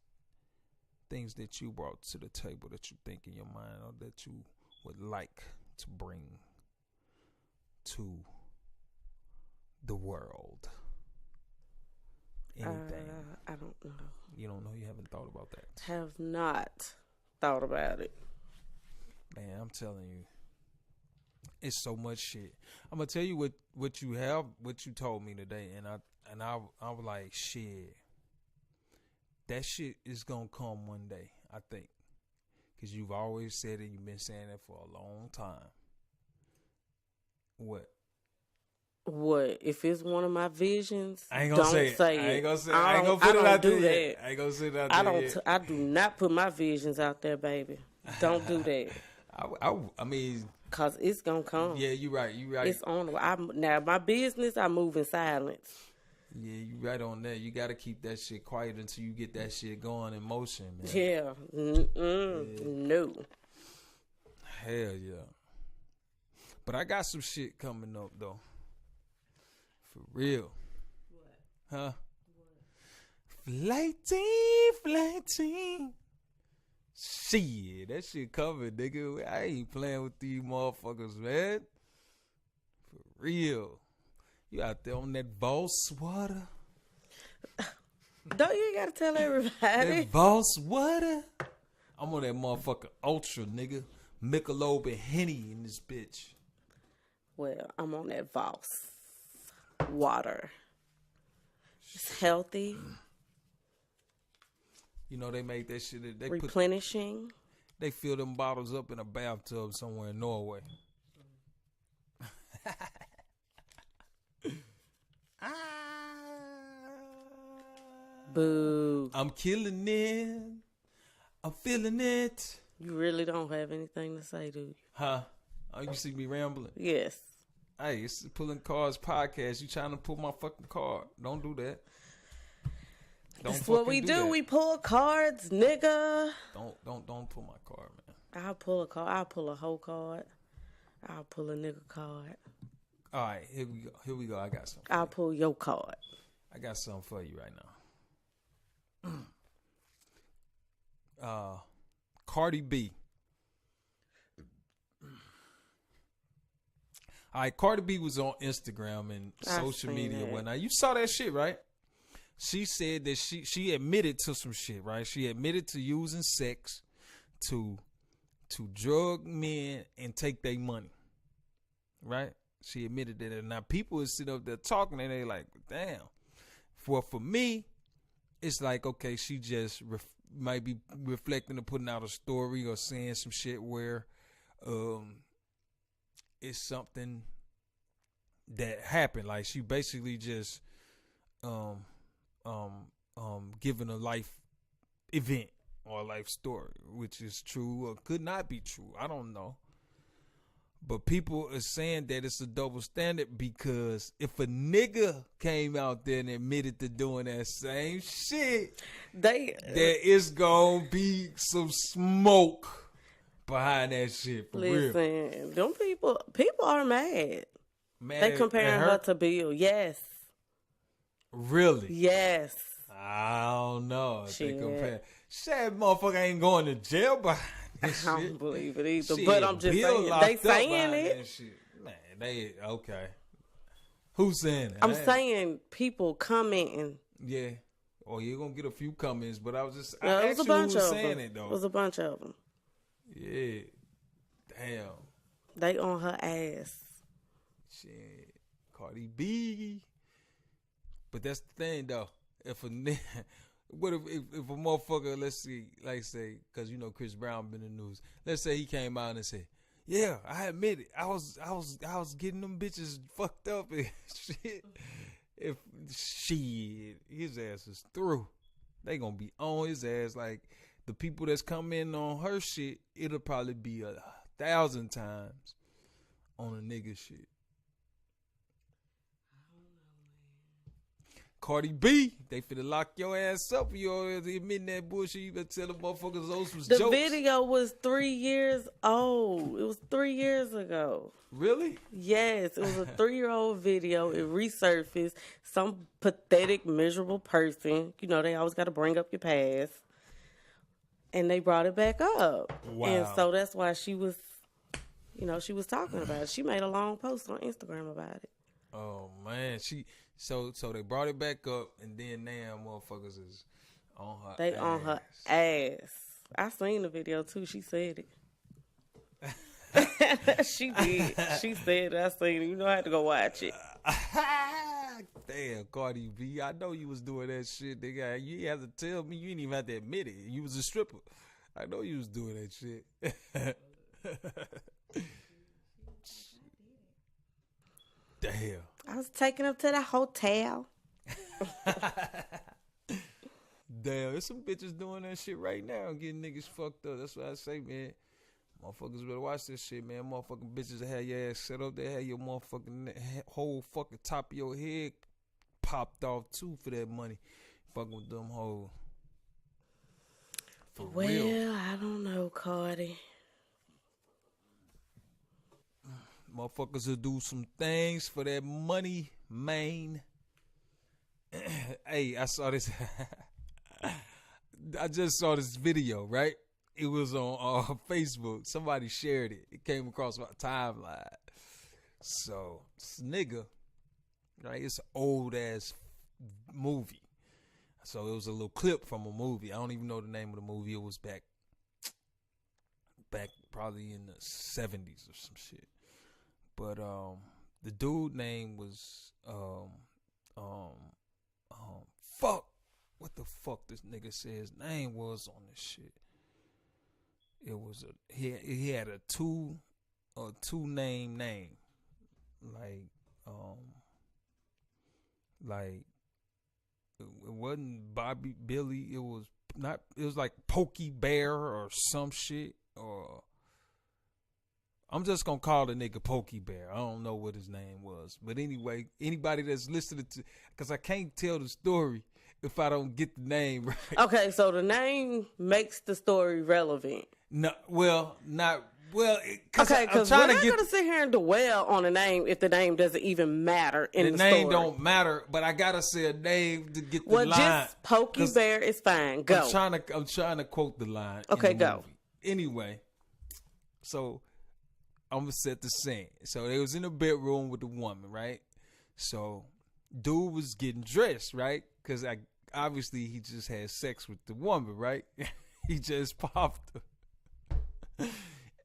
[SPEAKER 3] things that you brought to the table that you think in your mind or that you would like to bring to the world? Anything?
[SPEAKER 2] I don't know.
[SPEAKER 3] You don't know? You haven't thought about that?
[SPEAKER 2] Have not thought about it.
[SPEAKER 3] Man, I'm telling you, it's so much shit. I'm gonna tell you what you told me today, and I was like, shit. That shit is gonna come one day, I think, because you've always said it. You've been saying it for a long time. What?
[SPEAKER 2] What? If it's one of my visions,
[SPEAKER 3] I ain't gonna say it.
[SPEAKER 2] I
[SPEAKER 3] ain't gonna say it. I ain't gonna put it out there yet. I ain't gonna say it out there yet.
[SPEAKER 2] I do not put my visions out there, baby. Don't do that.
[SPEAKER 3] I mean,
[SPEAKER 2] cause it's gonna come.
[SPEAKER 3] Yeah, you right.
[SPEAKER 2] It's on. Now my business, I move in silence.
[SPEAKER 3] Yeah, you right on that. You got to keep that shit quiet until you get that shit going in motion, man.
[SPEAKER 2] Yeah. No.
[SPEAKER 3] Hell yeah. But I got some shit coming up though. For real. What? Huh? What? Flighty. Shit, that shit covered, nigga. I ain't playing with these motherfuckers, man. For real. You out there on that Boss water?
[SPEAKER 2] Don't you gotta tell everybody?
[SPEAKER 3] That Boss water? I'm on that motherfucker Ultra, nigga. Michelob and Henny in this bitch.
[SPEAKER 2] Well, I'm on that Voss water. It's healthy.
[SPEAKER 3] You know, they make that shit. They
[SPEAKER 2] replenishing.
[SPEAKER 3] They fill them bottles up in a bathtub somewhere in Norway.
[SPEAKER 2] Boo.
[SPEAKER 3] I'm killing it. I'm feeling it.
[SPEAKER 2] You really don't have anything to say, do you?
[SPEAKER 3] Huh? Oh, you see me rambling?
[SPEAKER 2] Yes.
[SPEAKER 3] Hey, it's the Pulling Cards podcast. You trying to pull my fucking card. Don't do that.
[SPEAKER 2] That's what we do. We pull cards, nigga.
[SPEAKER 3] Don't pull my card, man.
[SPEAKER 2] I'll pull a card. I'll pull a whole card. I'll pull a nigga card.
[SPEAKER 3] All right, here we go. Here we go. I got something.
[SPEAKER 2] I'll pull your card.
[SPEAKER 3] I got something for you right now. Cardi B. All right, Cardi B was on Instagram and social media and whatnot. You saw that shit, right? She said that she admitted to some shit, right? She admitted to using sex to drug men and take their money, right? She admitted that. And now people is sitting up there talking and they like, damn. For me, it's like, okay, she just might be reflecting or putting out a story or saying some shit where it's something that happened. Like she basically just giving a life event or a life story, which is true or could not be true. I don't know. But people are saying that it's a double standard because if a nigga came out there and admitted to doing that same shit, there is gonna be some smoke behind that shit. For real.
[SPEAKER 2] Listen, them people are mad. They comparing her to Bill. Yes.
[SPEAKER 3] Really?
[SPEAKER 2] Yes.
[SPEAKER 3] I don't know. If they compare. Shit, motherfucker ain't going to jail behind this
[SPEAKER 2] I
[SPEAKER 3] shit.
[SPEAKER 2] don't believe it either.
[SPEAKER 3] Shit,
[SPEAKER 2] but I'm just saying. They saying it.
[SPEAKER 3] Man, okay. Who's saying it?
[SPEAKER 2] I'm saying people commenting.
[SPEAKER 3] Yeah. Or you're going to get a few comments, but I was just,
[SPEAKER 2] it was a bunch of
[SPEAKER 3] saying
[SPEAKER 2] them.
[SPEAKER 3] It, though.
[SPEAKER 2] It was a bunch of them.
[SPEAKER 3] Yeah. Damn.
[SPEAKER 2] They on her ass.
[SPEAKER 3] Shit. Cardi B. But that's the thing, though. If a motherfucker, let's see, like say, because you know Chris Brown been in the news. Let's say he came out and said, "Yeah, I admit it. I was getting them bitches fucked up and shit." If his ass is through. They gonna be on his ass. Like the people that's come in on her shit, it'll probably be 1,000 times on a nigga shit. Cardi B, they finna lock your ass up for your admitting that bullshit. You better tell the motherfuckers those was jokes.
[SPEAKER 2] The video was 3 years old. It was 3 years ago.
[SPEAKER 3] Really?
[SPEAKER 2] Yes, it was a 3-year-old video. It resurfaced. Some pathetic, miserable person. You know, they always got to bring up your past. And they brought it back up.
[SPEAKER 3] Wow.
[SPEAKER 2] And so that's why she was You know, she was talking about it. She made a long post on Instagram about it.
[SPEAKER 3] Oh man, so they brought it back up, and then now motherfuckers is on her.
[SPEAKER 2] They on her ass. I seen the video too. She said it. She did. She said it. I seen it. You know, I had to go watch it.
[SPEAKER 3] Damn, Cardi B. I know you was doing that shit, nigga. You have to tell me. You didn't even have to admit it. You was a stripper. I know you was doing that shit. Damn.
[SPEAKER 2] I was taking them to the hotel.
[SPEAKER 3] Damn, there's some bitches doing that shit right now, getting niggas fucked up. That's what I say, man. Motherfuckers better watch this shit, man. Motherfucking bitches that have your ass set up. They have your motherfucking whole fucking top of your head popped off too for that money. Fucking with them hoes. For real.
[SPEAKER 2] I don't know, Cardi.
[SPEAKER 3] Motherfuckers will do some things for that money, man. Hey, I saw this. I just saw this video, right? It was on Facebook. Somebody shared it. It came across my timeline. So, this nigga, right? It's an old ass movie. So it was a little clip from a movie. I don't even know the name of the movie. It was back probably in the 70s or some shit. But the dude name was fuck. What the fuck this nigga said his name was on this shit. It was he had a two name. Like it wasn't Bobby Billy, it was like Pokey Bear or some shit, or I'm just gonna call the nigga Pokey Bear. I don't know what his name was. But anyway, anybody that's listening to, because I can't tell the story if I don't get the name right.
[SPEAKER 2] Okay, so the name makes the story relevant.
[SPEAKER 3] No, well, not well.
[SPEAKER 2] Okay, because we're not going to sit here and dwell on a name if the name doesn't even matter in the story. The
[SPEAKER 3] name don't matter, but I gotta say a name to get the line.
[SPEAKER 2] Well, just Pokey Bear is fine. Go.
[SPEAKER 3] I'm trying to quote the line.
[SPEAKER 2] Okay, go.
[SPEAKER 3] Movie. Anyway, so I'm gonna set the scene. So they was in a bedroom with the woman, right? So dude was getting dressed, right? Because obviously he just had sex with the woman, right? He just popped her.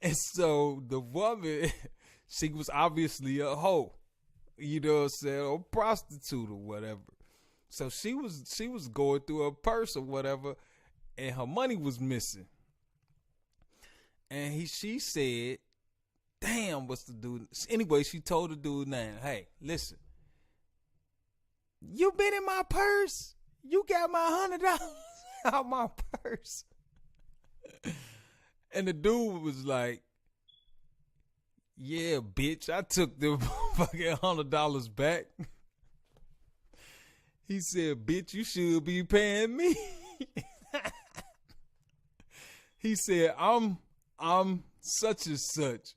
[SPEAKER 3] And so the woman, she was obviously a hoe, you know what I'm saying, or prostitute or whatever. So she was going through her purse or whatever, and her money was missing. And she said, damn, what's the dude? Anyway, she told the dude name, hey, listen, you been in my purse? You got my $100 out my purse. And the dude was like, yeah, bitch, I took the fucking $100 back. He said, bitch, you should be paying me. He said, I'm such and such.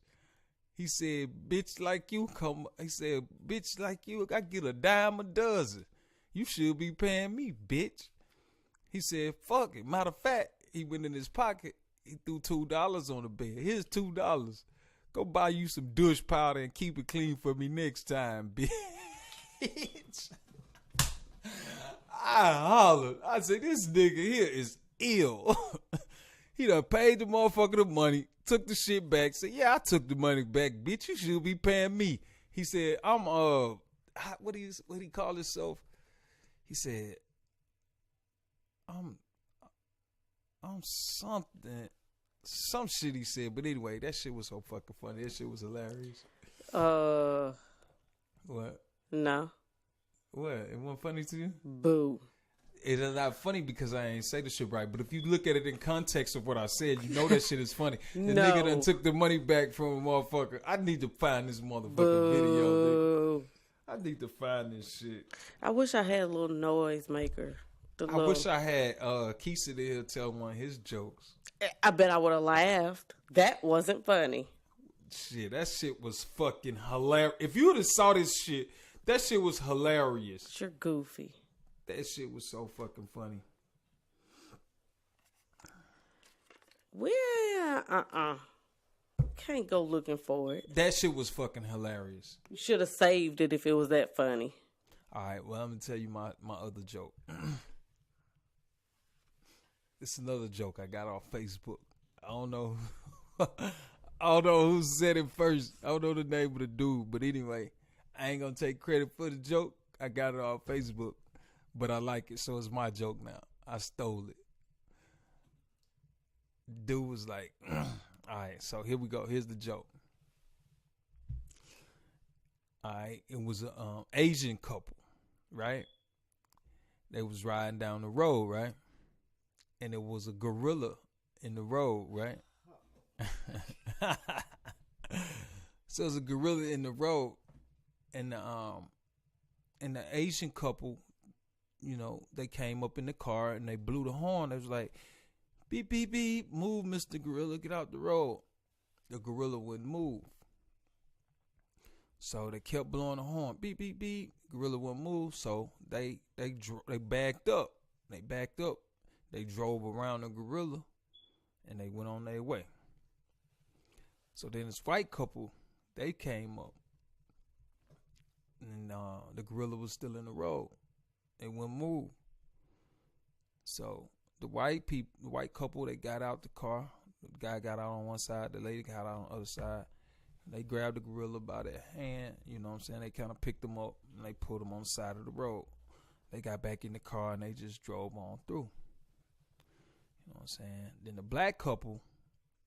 [SPEAKER 3] He said, bitch like you come. He said, bitch like you, I get a dime a dozen. You should be paying me, bitch. He said, fuck it. Matter of fact, he went in his pocket. He threw $2 on the bed. Here's $2. Go buy you some douche powder and keep it clean for me next time, bitch. I hollered. I said, this nigga here is ill. He done paid the motherfucker the money, took the shit back, said, yeah, I took the money back, bitch. You should be paying me. He said, I'm, what he call himself? He said, I'm something, some shit he said. But anyway, that shit was so fucking funny. That shit was hilarious. What?
[SPEAKER 2] No.
[SPEAKER 3] What? It wasn't funny to you?
[SPEAKER 2] Boo.
[SPEAKER 3] It is not funny because I ain't say the shit right. But if you look at it in context of what I said, you know that shit is funny. The nigga done took the money back from a motherfucker. I need to find this motherfucking video, nigga. I need to find this shit.
[SPEAKER 2] I wish I had a little noise maker.
[SPEAKER 3] I wish I had Keisha there tell one of his jokes.
[SPEAKER 2] I bet I would have laughed. That wasn't funny.
[SPEAKER 3] Shit, that shit was fucking hilarious. If you would have saw this shit, that shit was hilarious.
[SPEAKER 2] You're goofy.
[SPEAKER 3] That shit was so fucking funny.
[SPEAKER 2] can't go looking for it.
[SPEAKER 3] That shit was fucking hilarious.
[SPEAKER 2] You should have saved it if it was that funny.
[SPEAKER 3] All right, well, I'm going to tell you my other joke. It's another joke I got off Facebook. I don't know. I don't know who said it first. I don't know the name of the dude. But anyway, I ain't going to take credit for the joke. I got it off Facebook. But I like it, so it's my joke now. I stole it. Dude was like, all right, so here we go. Here's the joke. All right, it was a Asian couple, right? They was riding down the road, right? And it was a gorilla in the road, right? So there's a gorilla in the road, and the Asian couple, you know, they came up in the car and they blew the horn. They was like, beep, beep, beep, move, Mr. Gorilla, get out the road. The gorilla wouldn't move. So they kept blowing the horn, beep, beep, beep. Gorilla wouldn't move, so they backed up. They drove around the gorilla, and they went on their way. So then this white couple, they came up, and the gorilla was still in the road. It wouldn't move. So the white couple, they got out the car. The guy got out on one side, the lady got out on the other side. They grabbed the gorilla by their hand, you know what I'm saying? They kind of picked him up, and they put him on the side of the road. They got back in the car, and they just drove on through. You know what I'm saying? Then the black couple,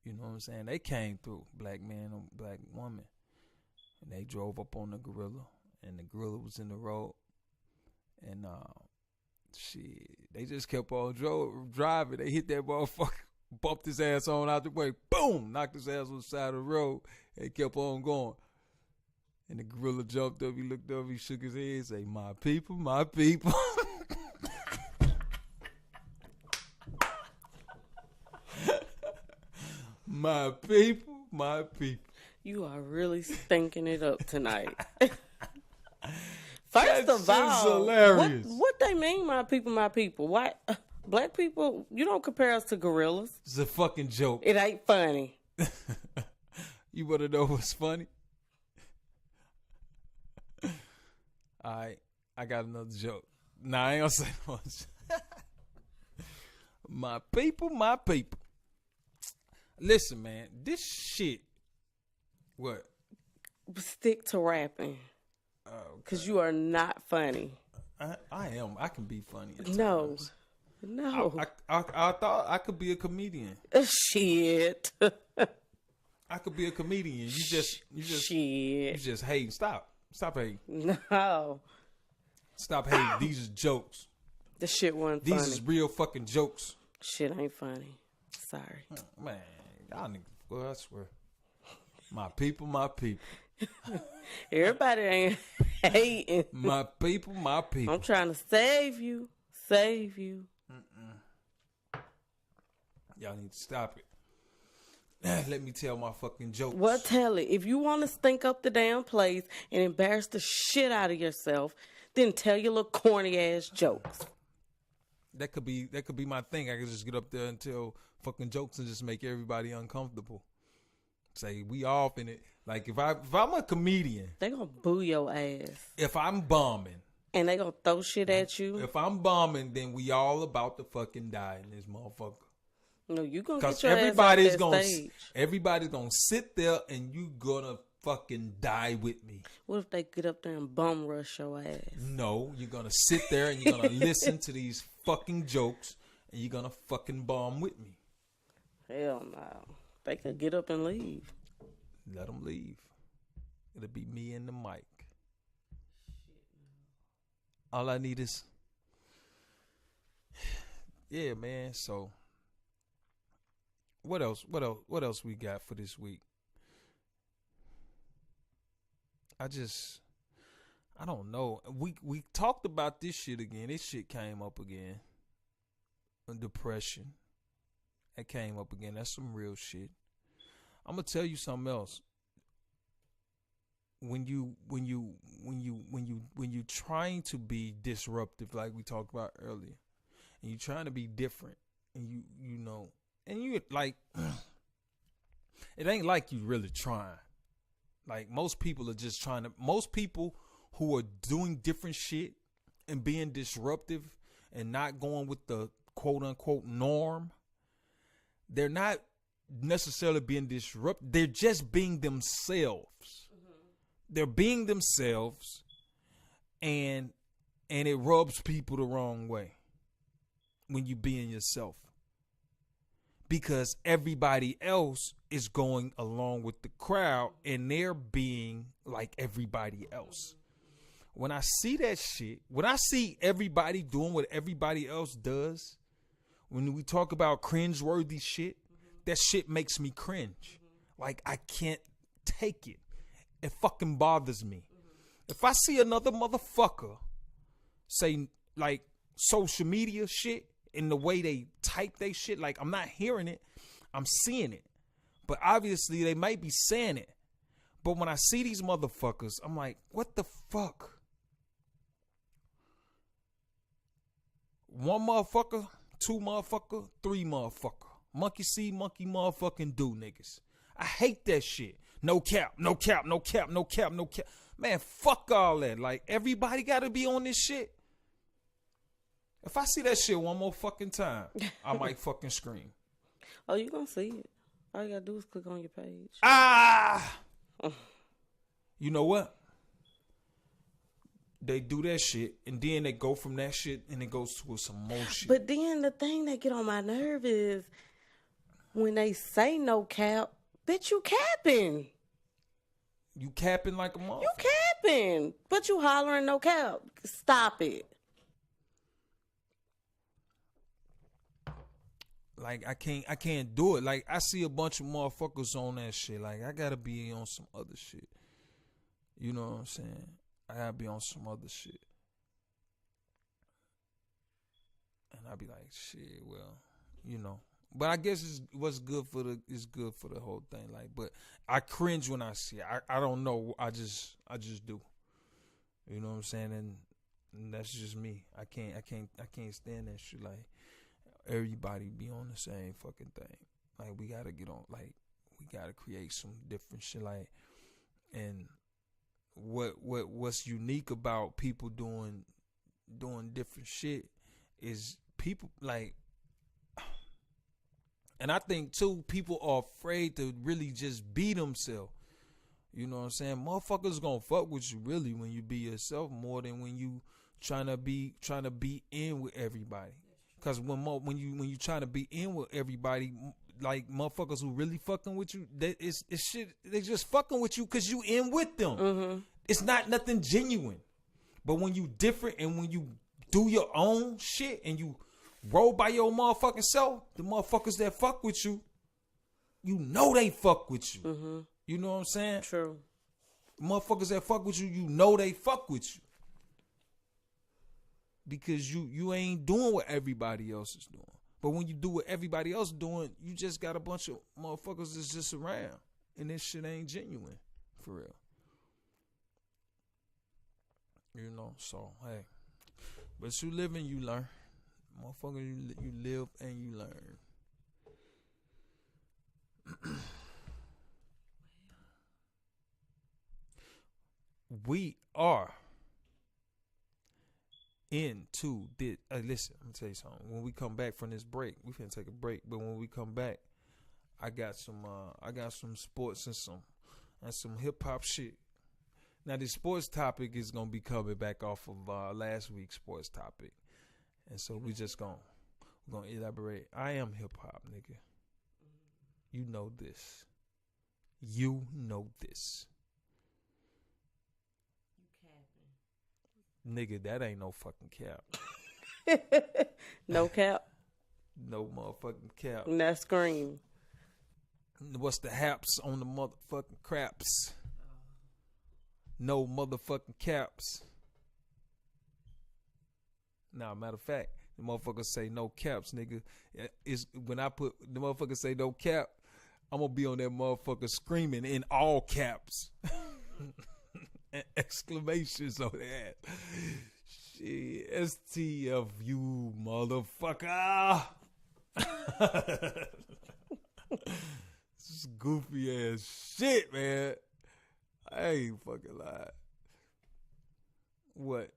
[SPEAKER 3] you know what I'm saying, they came through, black man and black woman. And they drove up on the gorilla, and the gorilla was in the road. And they just kept on driving. They hit that motherfucker, bumped his ass on out the way, boom, knocked his ass on the side of the road, and kept on going. And the gorilla jumped up, he looked up, he shook his head, say, my people, my people. My people, my people.
[SPEAKER 2] You are really stinking it up tonight. First of all,
[SPEAKER 3] hilarious.
[SPEAKER 2] What they mean, my people, my people? Why black people? You don't compare us to gorillas.
[SPEAKER 3] It's a fucking joke.
[SPEAKER 2] It ain't funny.
[SPEAKER 3] You want to know what's funny? All right, I got another joke. Nah, I ain't gonna say much. My people, my people. Listen, man, this shit. What?
[SPEAKER 2] Stick to rapping. Because you are not funny.
[SPEAKER 3] I am. I can be funny at
[SPEAKER 2] times. No.
[SPEAKER 3] I thought I could be a comedian.
[SPEAKER 2] Shit.
[SPEAKER 3] I could be a comedian. You just hating. Stop hating.
[SPEAKER 2] No.
[SPEAKER 3] Stop hating. These are jokes.
[SPEAKER 2] The shit wasn't funny.
[SPEAKER 3] These is real fucking jokes.
[SPEAKER 2] Shit ain't funny. Sorry.
[SPEAKER 3] Man, y'all niggas, well, I swear. My people, my people.
[SPEAKER 2] Everybody ain't hating.
[SPEAKER 3] My people, my people.
[SPEAKER 2] I'm trying to save you. Save you.
[SPEAKER 3] Y'all need to stop it. Let me tell my fucking jokes.
[SPEAKER 2] Well, tell it. If you want to stink up the damn place and embarrass the shit out of yourself, then tell your little corny ass jokes.
[SPEAKER 3] That could be my thing. I could just get up there and tell fucking jokes and just make everybody uncomfortable. Say we off in it. Like if I'm a comedian,
[SPEAKER 2] they gonna boo your ass.
[SPEAKER 3] If I'm bombing,
[SPEAKER 2] and they gonna throw shit at you.
[SPEAKER 3] If I'm bombing, then we all about to fucking die in this motherfucker.
[SPEAKER 2] No, you gonna get your ass off that stage.
[SPEAKER 3] Everybody's gonna sit there and you gonna fucking die with me.
[SPEAKER 2] What if they get up there and bum rush your ass?
[SPEAKER 3] No, you're gonna sit there and you're gonna listen to these fucking jokes and you're gonna fucking bomb with me.
[SPEAKER 2] Hell no. They could get up and leave.
[SPEAKER 3] Let them leave. It'll be me and the mic. All I need is... Yeah, man, so... What else we got for this week? I don't know. We talked about this shit again. This shit came up again. Depression. It came up again. That's some real shit. I'm gonna tell you something else. When you trying to be disruptive, like we talked about earlier, and you trying to be different, and you know, and you like, it ain't like you really trying. Like most people are just trying to. Most people who are doing different shit and being disruptive and not going with the quote unquote norm, they're not necessarily being disrupted. They're just being themselves. They're being themselves, and it rubs people the wrong way when you being yourself, because everybody else is going along with the crowd and they're being like everybody else. When I see that shit, when I see everybody doing what everybody else does, when we talk about cringeworthy shit, that shit makes me cringe. Like, I can't take it. It fucking bothers me. If I see another motherfucker say, like, social media shit in the way they type they shit, like, I'm not hearing it, I'm seeing it. But obviously, they might be saying it. But when I see these motherfuckers, I'm like, what the fuck? One motherfucker, two motherfucker, three motherfucker. Monkey see, monkey motherfucking do, niggas. I hate that shit. No cap, no cap, no cap, no cap, no cap. Man, fuck all that. Like, everybody gotta be on this shit. If I see that shit one more fucking time, I might fucking scream.
[SPEAKER 2] Oh, you gonna see it. All you gotta do is click on your page.
[SPEAKER 3] Ah! You know what? They do that shit, and then they go from that shit, and it goes to some more shit.
[SPEAKER 2] But then the thing that get on my nerve is when they say no cap, bitch, you capping.
[SPEAKER 3] You capping like a motherfucker.
[SPEAKER 2] You capping. But you hollering no cap. Stop it.
[SPEAKER 3] Like, I can't do it. Like, I see a bunch of motherfuckers on that shit. Like, I gotta be on some other shit. You know what I'm saying? I gotta be on some other shit. And I be like, shit, well, you know. But I guess it's good for the whole thing. Like, but I cringe when I see it. I don't know. I just do. You know what I'm saying? And that's just me. I can't stand that shit. Like, everybody be on the same fucking thing. Like, we gotta get on. Like, we gotta create some different shit. Like, and what's unique about people doing different shit is people, like, and I think too, people are afraid to really just be themselves. You know what I'm saying? Motherfuckers gonna fuck with you really when you be yourself more than when you trying to be in with everybody. Cause when you trying to be in with everybody, like, motherfuckers who really fucking with you, it's shit. They just fucking with you cause you in with them. Mm-hmm. It's not nothing genuine. But when you different and when you do your own shit and you roll by your motherfucking self, the motherfuckers that fuck with you, you know they fuck with you. Mm-hmm. You know what I'm saying?
[SPEAKER 2] True.
[SPEAKER 3] Motherfuckers that fuck with you, you know they fuck with you. Because you ain't doing what everybody else is doing. But when you do what everybody else doing, you just got a bunch of motherfuckers that's just around. And this shit ain't genuine. For real. You know, so, hey. But you live and you learn. Motherfucker, you live and you learn. We are into this. Listen, I'm gonna tell you something. When we come back from this break, we finna take a break. But when we come back, I got some sports and some hip hop shit. Now, the sports topic is gonna be coming back off of last week's sports topic, and so we're gonna elaborate. I am hip hop, nigga. You know this. You know this. Nigga, that ain't no fucking cap.
[SPEAKER 2] No cap.
[SPEAKER 3] No motherfucking cap.
[SPEAKER 2] And that scream.
[SPEAKER 3] What's the haps on the motherfucking craps? No motherfucking caps. Nah, matter of fact, the motherfuckers say no caps, nigga. Is when I put the motherfuckers say no cap, I'm gonna be on that motherfucker screaming in all caps. Exclamations on that. Shit, STF, you motherfucker. It's goofy ass shit, man. I ain't fucking lying. What?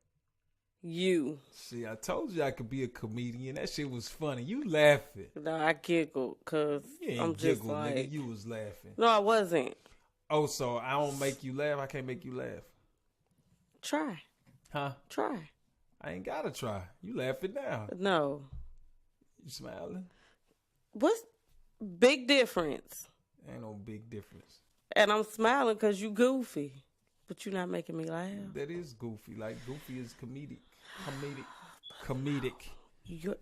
[SPEAKER 2] You.
[SPEAKER 3] See, I told you I could be a comedian. That shit was funny. You laughing.
[SPEAKER 2] No, I giggled because I'm just
[SPEAKER 3] giggle,
[SPEAKER 2] like...
[SPEAKER 3] nigga. You was laughing.
[SPEAKER 2] No, I wasn't.
[SPEAKER 3] Oh, so I don't make you laugh? I can't make you laugh?
[SPEAKER 2] Try.
[SPEAKER 3] Huh?
[SPEAKER 2] Try.
[SPEAKER 3] I ain't gotta try. You laughing now.
[SPEAKER 2] No.
[SPEAKER 3] You smiling?
[SPEAKER 2] What's big difference?
[SPEAKER 3] Ain't no big difference.
[SPEAKER 2] And I'm smiling because you goofy. But you're not making me laugh.
[SPEAKER 3] That is goofy. Like, goofy is comedic. Comedic.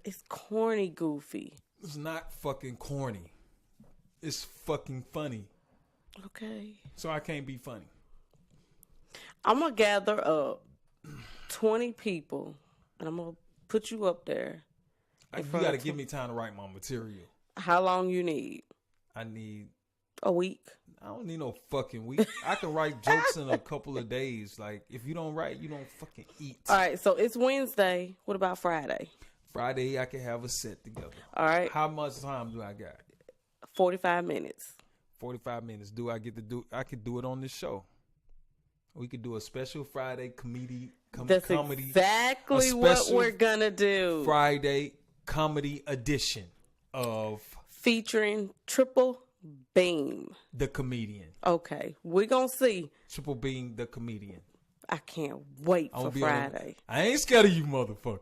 [SPEAKER 2] It's corny goofy.
[SPEAKER 3] It's not fucking corny. It's fucking funny.
[SPEAKER 2] Okay.
[SPEAKER 3] So I can't be funny.
[SPEAKER 2] I'm going to gather up 20 people, and I'm going to put you up there.
[SPEAKER 3] You got to give me time to write my material.
[SPEAKER 2] How long you need?
[SPEAKER 3] I need...
[SPEAKER 2] A week.
[SPEAKER 3] I don't need no fucking week. I can write jokes in a couple of days. Like, if you don't write, you don't fucking eat.
[SPEAKER 2] All right, so it's Wednesday. What about Friday?
[SPEAKER 3] Friday, I can have a set together.
[SPEAKER 2] All right.
[SPEAKER 3] How much time do I got?
[SPEAKER 2] 45 minutes.
[SPEAKER 3] 45 minutes. Do I get to do... I could do it on this show. We could do a special Friday comedy.
[SPEAKER 2] That's exactly what we're going to do.
[SPEAKER 3] Friday comedy edition of...
[SPEAKER 2] Featuring Triple Beam.
[SPEAKER 3] The comedian.
[SPEAKER 2] Okay. We're going to see.
[SPEAKER 3] Triple Beam, the comedian.
[SPEAKER 2] I can't wait for Friday.
[SPEAKER 3] I ain't scared of you, motherfucker.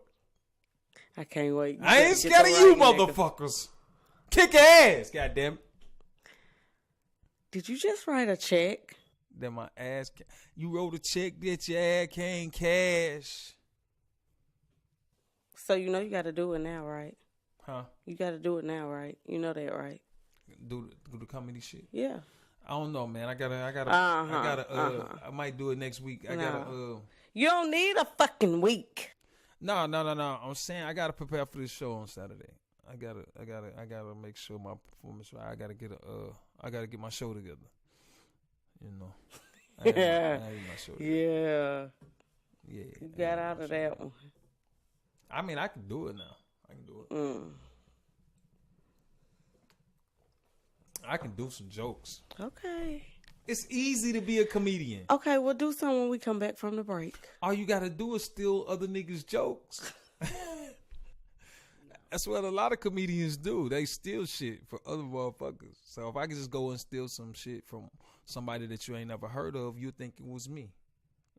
[SPEAKER 2] I can't wait.
[SPEAKER 3] I ain't scared of you, motherfuckers. Kick your ass, goddamn.
[SPEAKER 2] Did you just write a check?
[SPEAKER 3] That my ass... You wrote a check that your ass can't cash.
[SPEAKER 2] So you know you got to do it now, right?
[SPEAKER 3] Huh?
[SPEAKER 2] You got to do it now, right? You know that, right?
[SPEAKER 3] Do the comedy shit?
[SPEAKER 2] Yeah.
[SPEAKER 3] I don't know, man. I might do it next week.
[SPEAKER 2] You don't need a fucking week.
[SPEAKER 3] No. I'm saying I gotta prepare for this show on Saturday. I gotta make sure my performance right. I gotta get my show together. You know. I gotta get my show together. Yeah.
[SPEAKER 2] You got out of that one.
[SPEAKER 3] I mean, I can do it now. I can do it. I can do some jokes.
[SPEAKER 2] Okay.
[SPEAKER 3] It's easy to be a comedian.
[SPEAKER 2] Okay, we'll do something when we come back from the break.
[SPEAKER 3] All you gotta do is steal other niggas' jokes. That's what a lot of comedians do. They steal shit for other motherfuckers. So if I could just go and steal some shit from somebody that you ain't never heard of, you'd think it was me.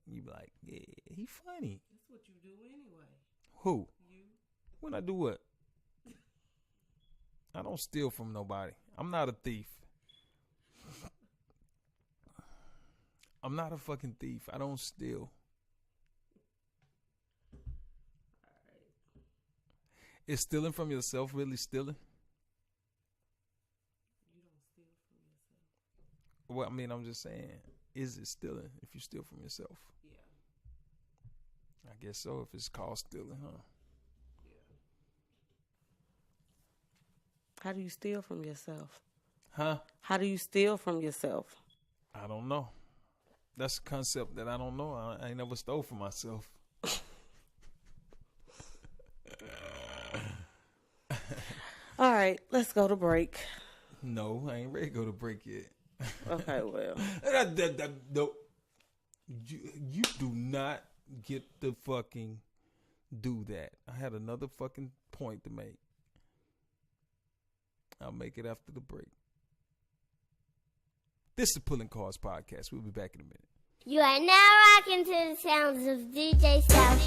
[SPEAKER 3] You be like, yeah, he funny.
[SPEAKER 2] That's what you do anyway.
[SPEAKER 3] Who?
[SPEAKER 2] You.
[SPEAKER 3] When I do what? I don't steal from nobody. I'm not a thief. I'm not a fucking thief. I don't steal. Is stealing from yourself really stealing?
[SPEAKER 2] You don't steal from yourself.
[SPEAKER 3] Well, I mean, I'm just saying, is it stealing if you steal from yourself?
[SPEAKER 2] Yeah.
[SPEAKER 3] I guess so, if it's called stealing, huh?
[SPEAKER 2] Yeah. How do you steal from yourself?
[SPEAKER 3] Huh?
[SPEAKER 2] How do you steal from yourself?
[SPEAKER 3] I don't know. That's a concept that I don't know. I ain't never stole from myself.
[SPEAKER 2] All right, let's go to break.
[SPEAKER 3] No, I ain't ready to go to break yet.
[SPEAKER 2] Okay, well.
[SPEAKER 3] No. You do not get to fucking do that. I had another fucking point to make. I'll make it after the break. This is the Pulling Cards Podcast. We'll be back in a minute.
[SPEAKER 4] You are now rocking to the sounds of DJ South.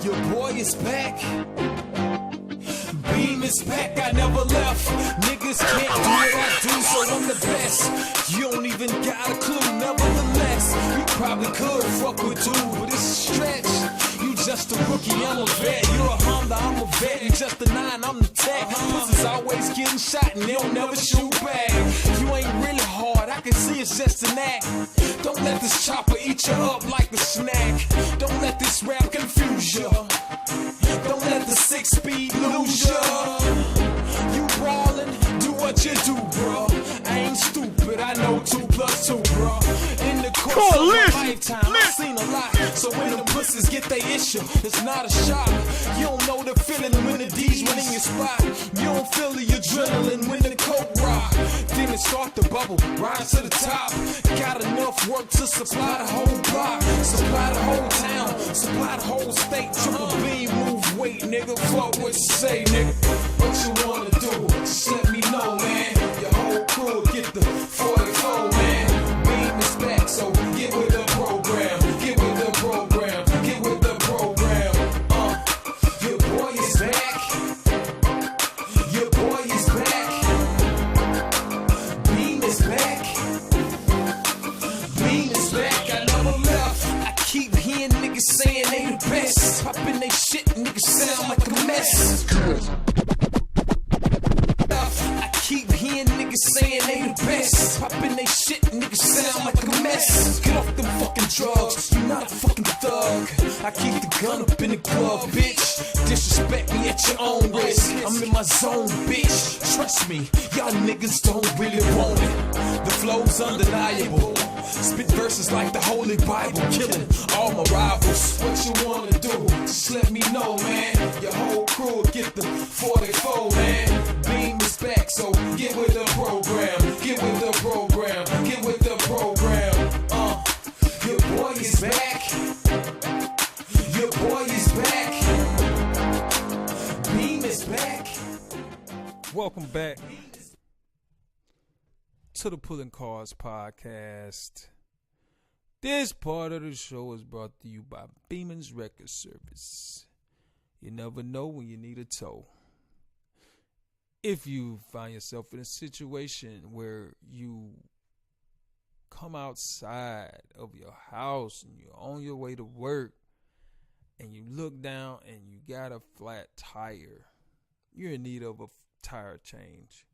[SPEAKER 1] Your boy is back. Beam is back. I never left. Niggas can't do what I do, so I'm the best. You don't even got a clue. Nevertheless, you probably could fuck with two, but it's a stretch. You just a rookie, I'm a vet. You're a Honda, I'm a vet. You just a 9, I'm the tech. Pussies always getting shot and they don't never shoot back. You ain't really hard, I can see it's just an act. Don't let this chopper eat you up like a snack. Don't let this rap confuse you. Don't let the 6-speed lose ya. You brawlin', do what you do, bro. I ain't stupid, I know 2 + 2, bro. In the court Lifetime, I've seen a lot. So when the pussies get their issue, it's not a shock. You don't know the feeling when the D's run in your spot. You don't feel the adrenaline when the coke rock. Demons start to bubble, rise to the top. Got enough work to supply the whole block, supply the whole town, supply the whole state. Triple B, move weight, nigga. Fuck what you say, nigga. What you wanna do? Just let me know, man. Your whole crew get the 44, man. Beam is back, so get with the program. Get with the program. Get with the program. Your boy is back. Your boy is back. Beam is back. Beam is back. I never left. I keep hearing niggas saying they the best. Popping they shit, niggas sound like a mess. I keep hearing niggas saying they the best. Popping they shit, niggas sound like a mess. Get off them fucking drugs, you not a fucking thug. I keep the gun up in the glove, bitch. Disrespect me at your own risk. I'm in my zone, bitch. Trust me, y'all niggas don't really want it. The flow's undeniable. Spit verses like the Holy Bible, killing all my rivals. What you wanna do? Just let me know, man. Your whole crew get the 44, man. Beam is back, so get with the program. Get with the program. Get with the program. Your boy is back. Your boy is back. Beam is back.
[SPEAKER 3] Welcome back to the Pulling Cards podcast. This part of the show is brought to you by Beeman's Record Service. You never know when you need a tow. If you find yourself in a situation where you come outside of your house and you're on your way to work and you look down and you got a flat tire, you're in need of a tire change.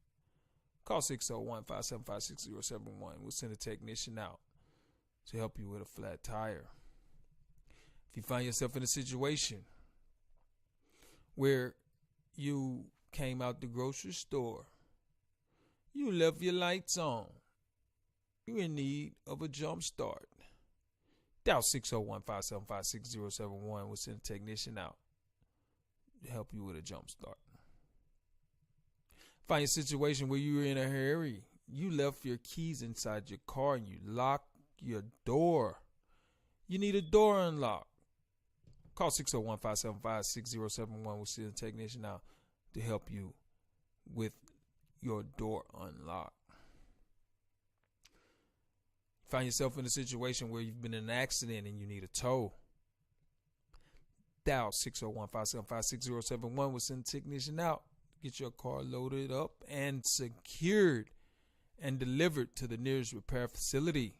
[SPEAKER 3] Call 601-575-6071. We'll send a technician out to help you with a flat tire. If you find yourself in a situation where you came out the grocery store, you left your lights on, you're in need of a jump start, dial 601-575-6071. We'll send a technician out to help you with a jump start. Find a situation where you were in a hurry. You left your keys inside your car and you locked your door. You need a door unlock. Call 601-575-6071. We'll send a technician out to help you with your door unlock. Find yourself in a situation where you've been in an accident and you need a tow. Dial 601-575-6071. We'll send a technician out. Get your car loaded up and secured and delivered to the nearest repair facility.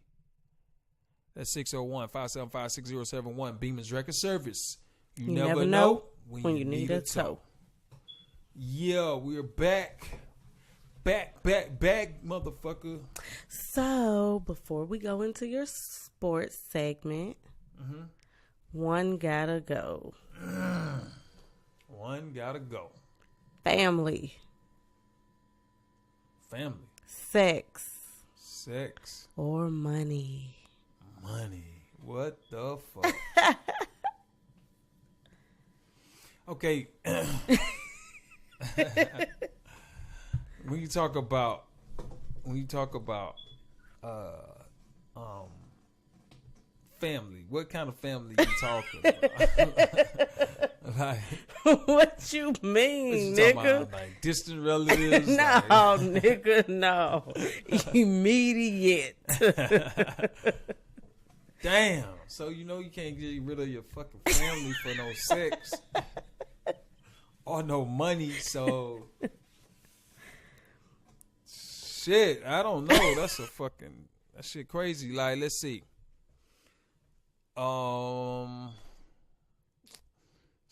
[SPEAKER 3] That's 601-575-6071. Beeman's Record Service. You never know when you need a tow. Yeah, we're back. Back, motherfucker.
[SPEAKER 2] So, before we go into your sports segment, one gotta go.
[SPEAKER 3] One gotta go.
[SPEAKER 2] Family. Sex. Or money.
[SPEAKER 3] What the fuck? Okay. When you talk about family, what kind of family you talking about? Like,
[SPEAKER 2] what you mean,
[SPEAKER 3] what you
[SPEAKER 2] nigga?
[SPEAKER 3] about, like distant relatives?
[SPEAKER 2] No,
[SPEAKER 3] like,
[SPEAKER 2] nigga, no. Immediate.
[SPEAKER 3] Damn. So you know you can't get rid of your fucking family for no sex or no money. So shit, I don't know. That shit crazy. Like, let's see.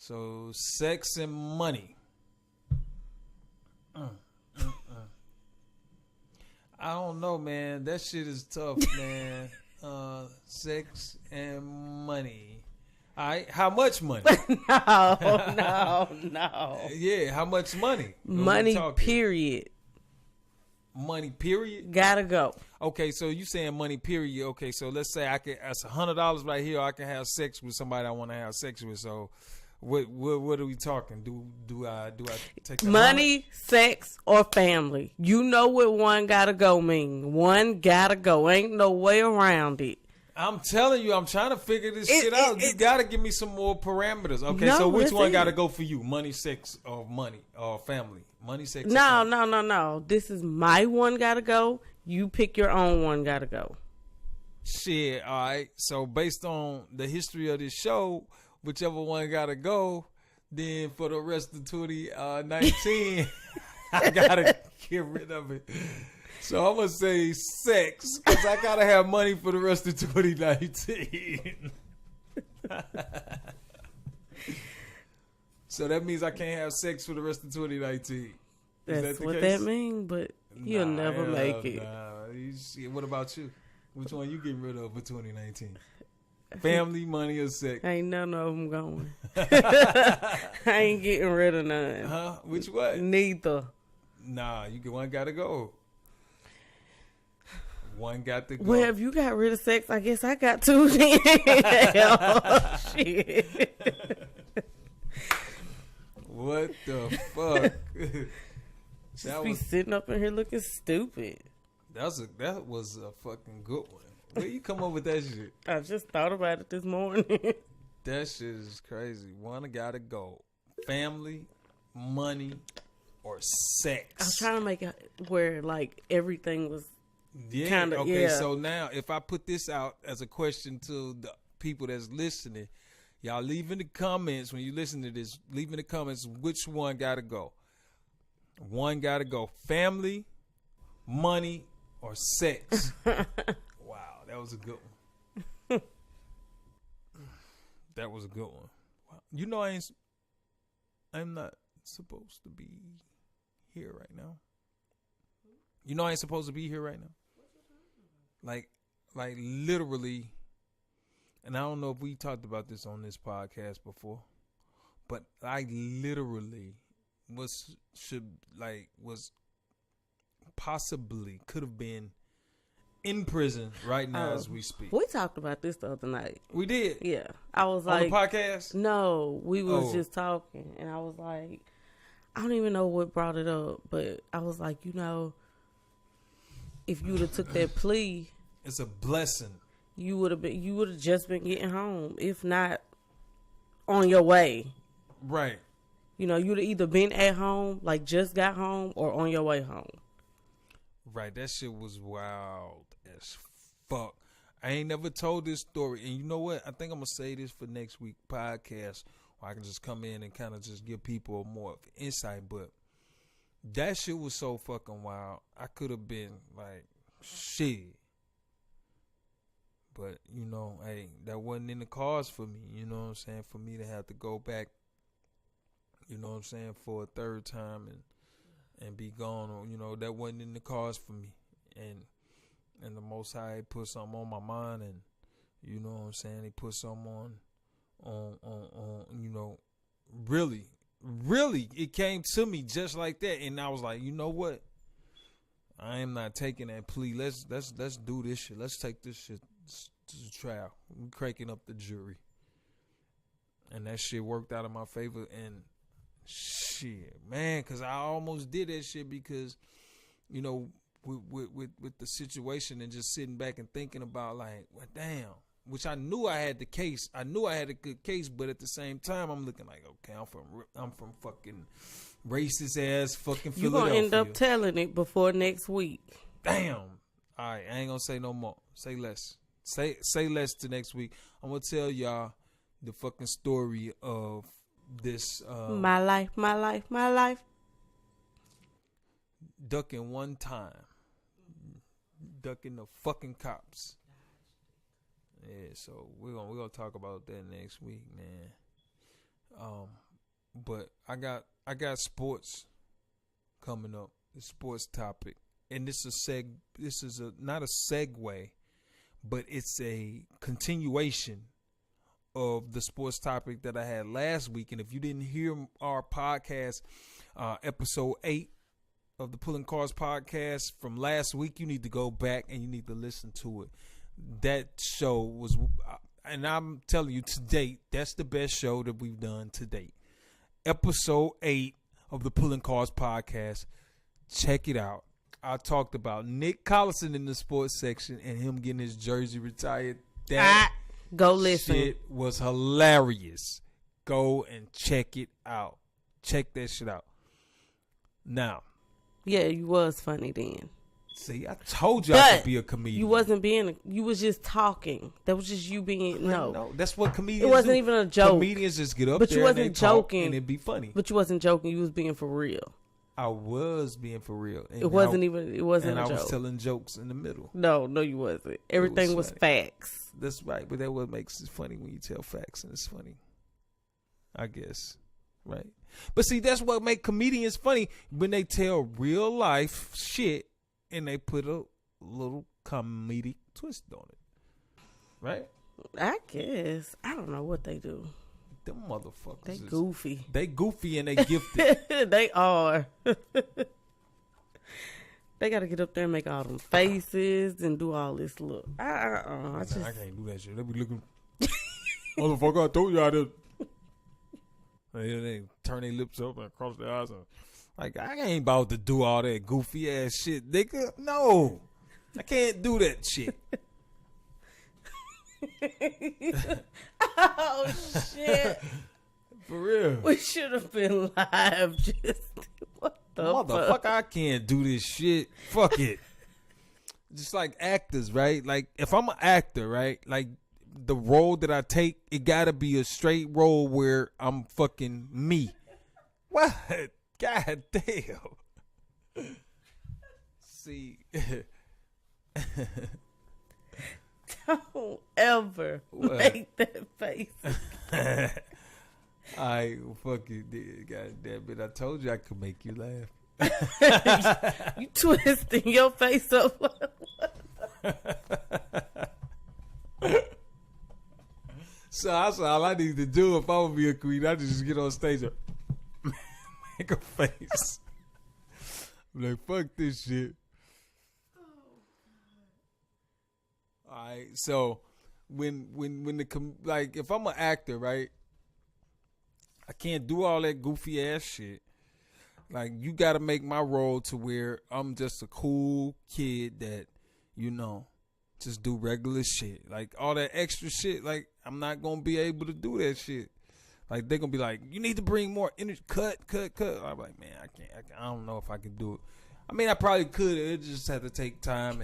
[SPEAKER 3] So sex and money. I don't know, man. That shit is tough, man. Sex and money. All right, how much money?
[SPEAKER 2] No.
[SPEAKER 3] Yeah, how much money?
[SPEAKER 2] Money, period.
[SPEAKER 3] money period?
[SPEAKER 2] Gotta go.
[SPEAKER 3] Okay, so you saying money period. Okay, so let's say that's $100 right here. I can have sex with somebody I want to have sex with. So what are we talking? Do I take the
[SPEAKER 2] money, sex, or family? You know what one gotta go mean. One gotta go. Ain't no way around it.
[SPEAKER 3] I'm telling you, I'm trying to figure this shit out. You gotta give me some more parameters. Okay, so which one gotta go for you? Money, sex, or money, or family? Money, sex, or family?
[SPEAKER 2] No. This is my one gotta go. You pick your own one gotta go.
[SPEAKER 3] Shit, all right. So based on the history of this show, whichever one gotta go, then for the rest of 2019, I gotta get rid of it. So I'm gonna say sex, because I gotta have money for the rest of 2019. So that means I can't have sex for the rest of 2019.
[SPEAKER 2] That's what that means, but you'll never make it.
[SPEAKER 3] What about you? Which one you getting rid of for 2019? Family, money, or sex?
[SPEAKER 2] Ain't none of them going. I ain't getting rid of none.
[SPEAKER 3] Huh? Which one?
[SPEAKER 2] Neither.
[SPEAKER 3] Nah, one gotta go. One got to go.
[SPEAKER 2] Well, if you got rid of sex, I guess I got to then. Oh, shit.
[SPEAKER 3] What the fuck?
[SPEAKER 2] Just be sitting up in here looking stupid.
[SPEAKER 3] That was a fucking good one. Where you come up with that shit?
[SPEAKER 2] I just thought about it this morning.
[SPEAKER 3] That shit is crazy. One gotta go. Family, money, or sex.
[SPEAKER 2] I was trying to make it where like everything was kinda,
[SPEAKER 3] okay,
[SPEAKER 2] yeah.
[SPEAKER 3] So now if I put this out as a question to the people that's listening, y'all leave in the comments when you listen to this, leave in the comments which one gotta go. One gotta go. Family, money, or sex. Wow, that was a good one. That was a good one. Wow. You know I'm not supposed to be here right now. You know I ain't supposed to be here right now. Like literally, and I don't know if we talked about this on this podcast before, but I literally was possibly could have been in prison right now as we speak.
[SPEAKER 2] We talked about this the other night.
[SPEAKER 3] We did?
[SPEAKER 2] Yeah. I was
[SPEAKER 3] on
[SPEAKER 2] like...
[SPEAKER 3] the podcast?
[SPEAKER 2] No, we was just talking. And I was like... I don't even know what brought it up. But I was like, you know... If you would have took that plea...
[SPEAKER 3] It's a blessing.
[SPEAKER 2] You would have just been getting home. If not, on your way.
[SPEAKER 3] Right.
[SPEAKER 2] You know, you'd have either been at home, like just got home, or on your way home.
[SPEAKER 3] Right, that shit was wild as fuck. I ain't never told this story. And you know what? I think I'm going to say this for next week podcast, where I can just come in and kind of just give people more insight. But that shit was so fucking wild. I could have been like, shit. But, you know, hey, that wasn't in the cards for me. You know what I'm saying? For me to have to go back, you know what I'm saying, for a third time and be gone, or, you know, that wasn't in the cards for me. And the Most High put something on my mind, and you know what I'm saying, he put something on you know, really it came to me just like that, and I was like, you know what, I am not taking that plea. Let's do this shit. Let's take this shit to trial. We cranking up the jury, and that shit worked out in my favor. And shit, man, because I almost did that shit because, you know, with the situation and just sitting back and thinking about like, well, damn, which I knew I had the case. I knew I had a good case, but at the same time, I'm looking like, okay, I'm from fucking racist ass fucking Philadelphia.
[SPEAKER 2] You gonna end up telling it before next week.
[SPEAKER 3] Damn. All right, I ain't gonna say no more. Say less. Say less to next week. I'm gonna tell y'all the fucking story of this.
[SPEAKER 2] My life.
[SPEAKER 3] Ducking one time. Ducking the fucking cops. Yeah, so we're gonna talk about that next week, man. But I got sports coming up. The sports topic, and this is not a segue, but it's a continuation of the sports topic that I had last week. And if you didn't hear our podcast, episode 8 of the Pulling Cars podcast from last week. You need to go back and you need to listen to it. That show was, and I'm telling you, to date, that's the best show that we've done to date. Episode 8 of the Pulling Cars podcast. Check it out. I talked about Nick Collison in the sports section and him getting his jersey retired. That
[SPEAKER 2] go listen.
[SPEAKER 3] shit was hilarious. Go and check it out. Check that shit out. Now.
[SPEAKER 2] Yeah, you was funny then.
[SPEAKER 3] See, I told you I could be a comedian.
[SPEAKER 2] You wasn't being. You was just talking. That was just you being. No,
[SPEAKER 3] that's what comedians.
[SPEAKER 2] It wasn't
[SPEAKER 3] do.
[SPEAKER 2] even a joke.
[SPEAKER 3] Comedians just get up
[SPEAKER 2] but
[SPEAKER 3] there
[SPEAKER 2] you wasn't
[SPEAKER 3] and they
[SPEAKER 2] joking,
[SPEAKER 3] talk and it'd be funny.
[SPEAKER 2] But you wasn't joking. You was being for real.
[SPEAKER 3] I was being for real. And
[SPEAKER 2] it wasn't even. It wasn't.
[SPEAKER 3] And
[SPEAKER 2] a
[SPEAKER 3] I
[SPEAKER 2] joke.
[SPEAKER 3] was telling jokes in the middle.
[SPEAKER 2] No, you wasn't. Everything was facts.
[SPEAKER 3] That's right. But that what makes it funny when you tell facts, and it's funny. I guess, right? But see, that's what make comedians funny when they tell real life shit and they put a little comedic twist on it, right?
[SPEAKER 2] I guess. I don't know what they do.
[SPEAKER 3] Them motherfuckers.
[SPEAKER 2] They goofy.
[SPEAKER 3] They goofy and they gifted.
[SPEAKER 2] They are. They got to get up there and make all them faces and do all this look. I
[SPEAKER 3] can't do that shit. They be looking. Motherfucker, I told you I did. They turn their lips up and cross their eyes. And, like, I ain't about to do all that goofy ass shit, nigga. No. I can't do that shit.
[SPEAKER 2] Oh, shit.
[SPEAKER 3] For real.
[SPEAKER 2] We should have been live. Just what the
[SPEAKER 3] motherfucker,
[SPEAKER 2] fuck?
[SPEAKER 3] I can't do this shit. Fuck it. Just like actors, right? Like, if I'm an actor, right? Like, the role that I take, it gotta be a straight role where I'm fucking me. What? God damn. See.
[SPEAKER 2] Don't ever make that face.
[SPEAKER 3] I fucking did. God damn it. I told you I could make you laugh.
[SPEAKER 2] You twisting your face up.
[SPEAKER 3] So that's all I need to do if I would be a queen. I just get on stage and make a face. I'm like, fuck this shit. Alright, so when like if I'm an actor, right? I can't do all that goofy ass shit. Like, you gotta make my role to where I'm just a cool kid that, you know, just do regular shit. Like, all that extra shit, like, I'm not gonna be able to do that shit. Like, they're gonna be like, you need to bring more energy. Cut. I'm like, man, I can't. I don't know if I can do it. I mean, I probably could. It just had to take time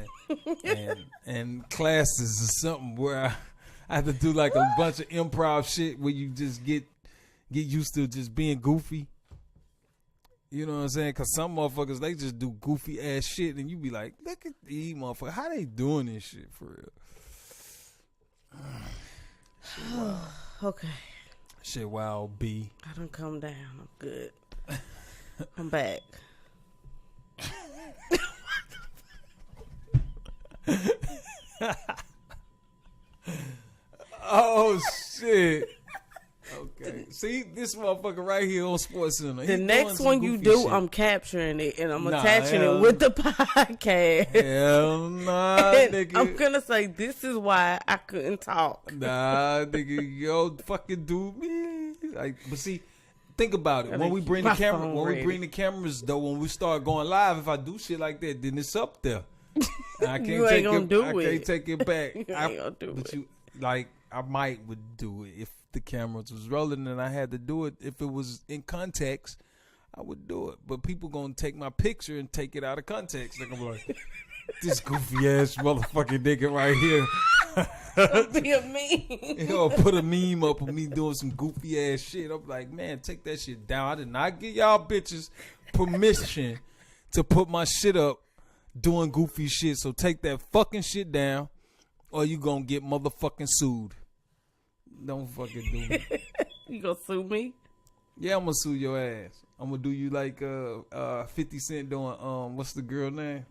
[SPEAKER 3] and classes or something where I have to do like a bunch of improv shit where you just get used to just being goofy. You know what I'm saying? Because some motherfuckers, they just do goofy ass shit and you be like, look at these motherfuckers. How they doing this shit for real?
[SPEAKER 2] Okay.
[SPEAKER 3] Shit, wild B.
[SPEAKER 2] I done come down. I'm good. I'm back.
[SPEAKER 3] Oh shit. Okay. See, this motherfucker right here on Sports Center.
[SPEAKER 2] The next one you do,
[SPEAKER 3] shit.
[SPEAKER 2] I'm capturing it and I'm attaching it with the podcast.
[SPEAKER 3] Hell nah, nigga.
[SPEAKER 2] I'm gonna say this is why I couldn't talk.
[SPEAKER 3] Nah, nigga, yo, fucking do me. Like, but see, think about it. When we bring the cameras, though, when we start going live, if I do shit like that, then it's up there. I can't
[SPEAKER 2] You ain't gonna do it.
[SPEAKER 3] I can't take it back.
[SPEAKER 2] You ain't gonna do
[SPEAKER 3] but
[SPEAKER 2] it.
[SPEAKER 3] you, like, I might would do it if the cameras was rolling and I had to do it. If it was in context, I would do it. But people gonna take my picture and take it out of context. Like, I'm like, this goofy ass motherfucking nigga right here.
[SPEAKER 2] Don't be a meme.
[SPEAKER 3] You know, put a meme up of me doing some goofy ass shit. I'm like, man, take that shit down. I did not give y'all bitches permission to put my shit up doing goofy shit. So take that fucking shit down or you gonna get motherfucking sued. Don't fucking do me.
[SPEAKER 2] You gonna sue me?
[SPEAKER 3] Yeah, I'm gonna sue your ass. I'm gonna do you like 50 Cent doing what's the girl name?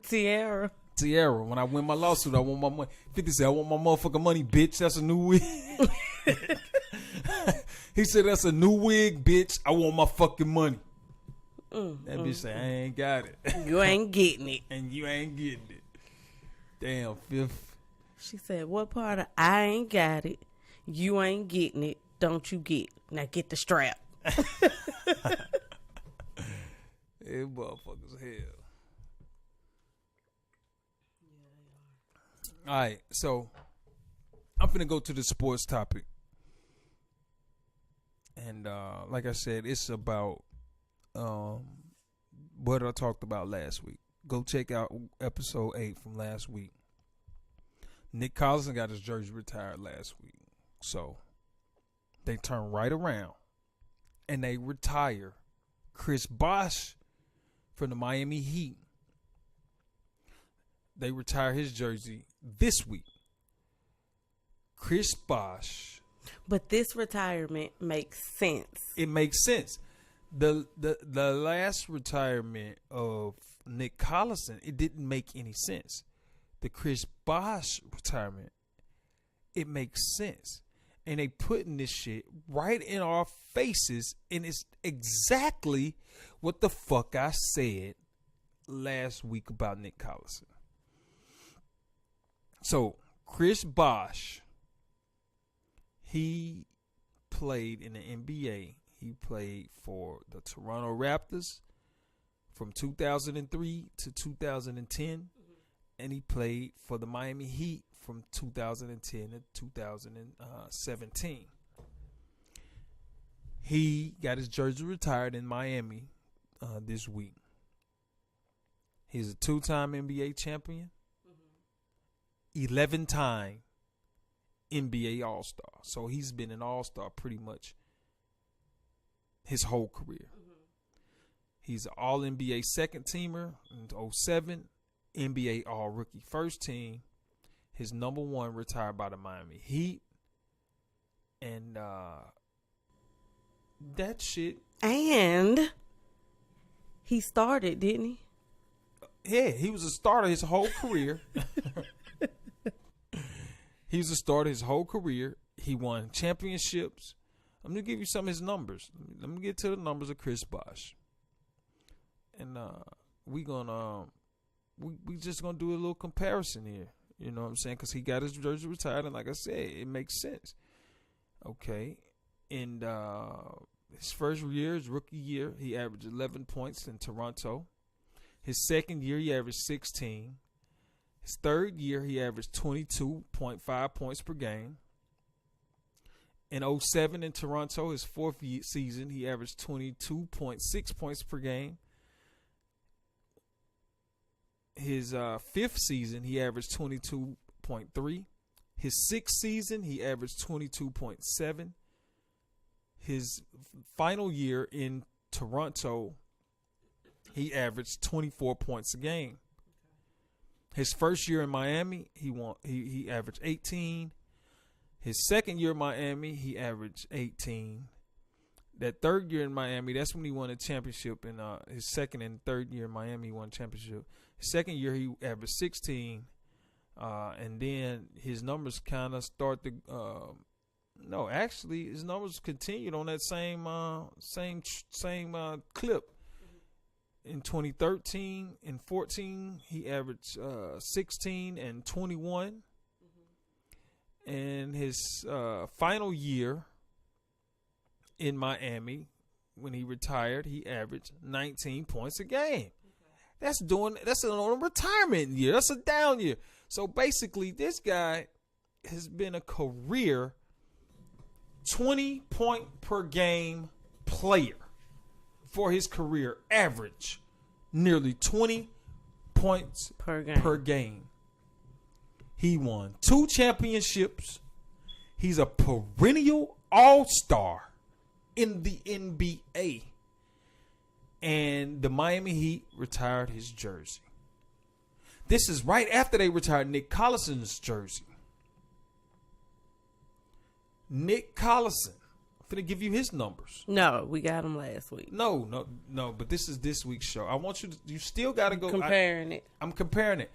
[SPEAKER 2] Tiara.
[SPEAKER 3] When I win my lawsuit, I want my money. 50 said, I want my motherfucking money, bitch. That's a new wig. He said, that's a new wig, bitch. I want my fucking money. That bitch say, I ain't got it.
[SPEAKER 2] You ain't getting it.
[SPEAKER 3] And you ain't getting it. Damn, Fifth.
[SPEAKER 2] She said, what part of I ain't got it, you ain't getting it, don't you get. Now get the strap.
[SPEAKER 3] Hey, motherfuckers, hell. All right, so I'm finna go to the sports topic. And like I said, it's about what I talked about last week. Go check out episode 8 from last week. Nick Collison got his jersey retired last week. So they turn right around and they retire Chris Bosh from the Miami Heat. They retire his jersey this week. Chris Bosh.
[SPEAKER 2] But this retirement makes sense.
[SPEAKER 3] It makes sense. The last retirement of Nick Collison, it didn't make any sense. The Chris Bosh retirement, it makes sense. And they putting this shit right in our faces, and it's exactly what the fuck I said last week about Nick Collison. So, Chris Bosh, he played in the NBA. He played for the Toronto Raptors from 2003 to 2010. And he played for the Miami Heat from 2010 to 2017. He got his jersey retired in Miami this week. He's a 2-time NBA champion, 11-time NBA All-Star. So he's been an All-Star pretty much his whole career. He's an All-NBA second teamer in 2007, NBA All-Rookie first team. His number 1 retired by the Miami Heat. And that shit.
[SPEAKER 2] And he started, didn't he?
[SPEAKER 3] Yeah, he was a starter his whole career. He was a starter his whole career. He won championships. I'm going to give you some of his numbers. Let me get to the numbers of Chris Bosh. And we just going to do a little comparison here. You know what I'm saying? Because he got his jersey retired. And like I said, it makes sense. Okay. And his first year, his rookie year, he averaged 11 points in Toronto. His second year, he averaged 16. His third year, he averaged 22.5 points per game. In 2007 in Toronto, his fourth season, he averaged 22.6 points per game. His fifth season, he averaged 22.3. His sixth season, he averaged 22.7. His final year in Toronto, he averaged 24 points a game. His first year in Miami, he averaged 18. His second year in Miami, he averaged 18. That third year in Miami, that's when he won a championship. In his second and third year in Miami, he won a championship. His second year, he averaged 16. And then his numbers kind of start to no, actually, his numbers continued on that same clip. In 2013 and 14, he averaged 16 and 21. And his final year in Miami, when he retired, he averaged 19 points a game. That's a retirement year. That's a down year. So basically, this guy has been a career 20-point per game player for his career, average nearly 20 points per game. He won 2 championships. He's a perennial all-star in the NBA. And the Miami Heat retired his jersey. This is right after they retired Nick Collison's jersey. Nick Collison. I'm going to give you his numbers.
[SPEAKER 2] No, we got him last week.
[SPEAKER 3] No, but this is this week's show. I want you still got to go.
[SPEAKER 2] Comparing it.
[SPEAKER 3] I'm comparing it.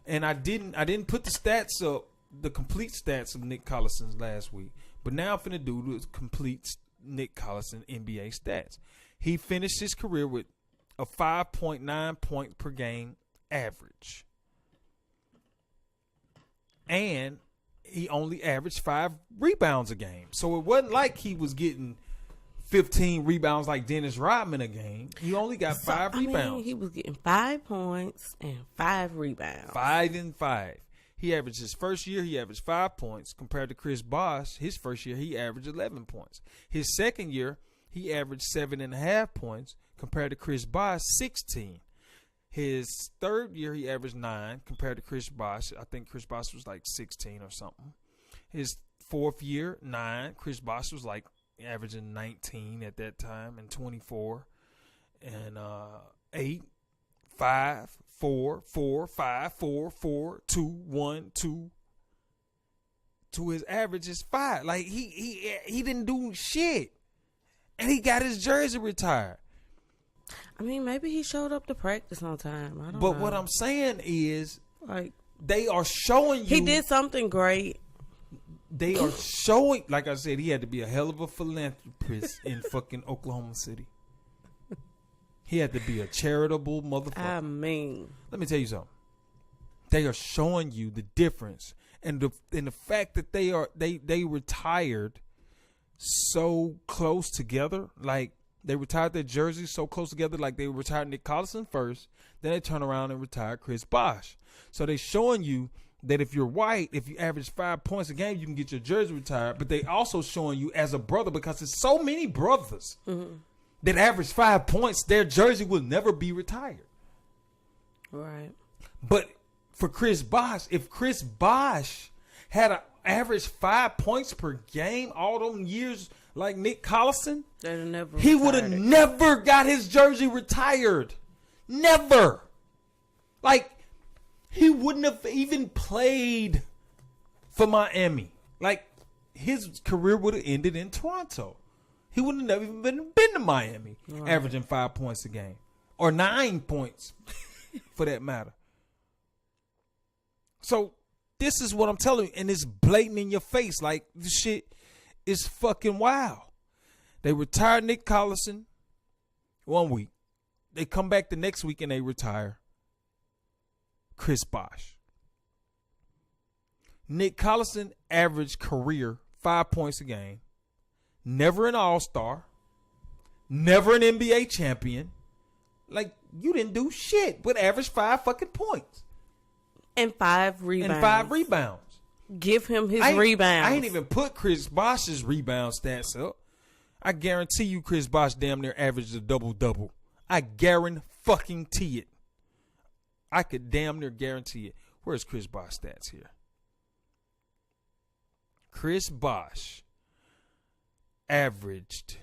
[SPEAKER 3] And I didn't put the stats up, the complete stats of Nick Collison's last week. But now I'm finna do the complete Nick Collison NBA stats. He finished his career with a 5.9 points per game average. And he only averaged 5 rebounds a game. So it wasn't like he was getting 15 rebounds like Dennis Rodman a game. He only got 5 rebounds.
[SPEAKER 2] He was getting 5 points and 5 rebounds.
[SPEAKER 3] 5 and 5. He averaged his first year, he averaged 5 points compared to Chris Bosh. His first year, he averaged 11 points. His second year, he averaged 7.5 points compared to Chris Bosh, 16. His third year, he averaged 9 compared to Chris Bosh. I think Chris Bosh was like 16 or something. His fourth year, 9. Chris Bosh was like averaging 19 at that time and 24. And 8, 5, 4, 4, 5, 4, 4, 2, 1, 2. To his average is 5. Like he didn't do shit. And he got his jersey retired.
[SPEAKER 2] I mean, maybe he showed up to practice on time. I don't know.
[SPEAKER 3] But what I'm saying is,
[SPEAKER 2] like,
[SPEAKER 3] they are showing you.
[SPEAKER 2] he did something great.
[SPEAKER 3] They are showing, like I said, he had to be a hell of a philanthropist in fucking Oklahoma City. He had to be a charitable motherfucker.
[SPEAKER 2] I mean,
[SPEAKER 3] let me tell you something. They are showing you the difference, and the fact that they retired so close together. Like, they retired their jerseys so close together. Like, they retired Nick Collison first, then they turn around and retired Chris Bosh. So they showing you that if you're white, if you average 5 points a game, you can get your jersey retired. But they also showing you as a brother, because there's so many brothers that average 5 points, their jersey will never be retired.
[SPEAKER 2] right.
[SPEAKER 3] But for Chris Bosh, if Chris Bosh had an average 5 points per game all them years like Nick Collison, he would have never got his jersey retired. Never. Like, he wouldn't have even played for Miami. Like, his career would have ended in Toronto. He wouldn't have even been to Miami, averaging 5 points a game. Or 9 points, for that matter. So, this is what I'm telling you, and it's blatant in your face. Like, this shit is fucking wild. They retired Nick Collison 1 week. They come back the next week and they retire Chris Bosh. Nick Collison averaged career 5 points a game. Never an All-Star. Never an NBA champion. Like, you didn't do shit but average 5 fucking points.
[SPEAKER 2] And 5 rebounds. Give him his rebounds.
[SPEAKER 3] I ain't even put Chris Bosh's rebound stats up. I guarantee you Chris Bosh damn near averaged a double-double. I guarantee it. I could damn near guarantee it. Where's Chris Bosh stats here? Chris Bosh averaged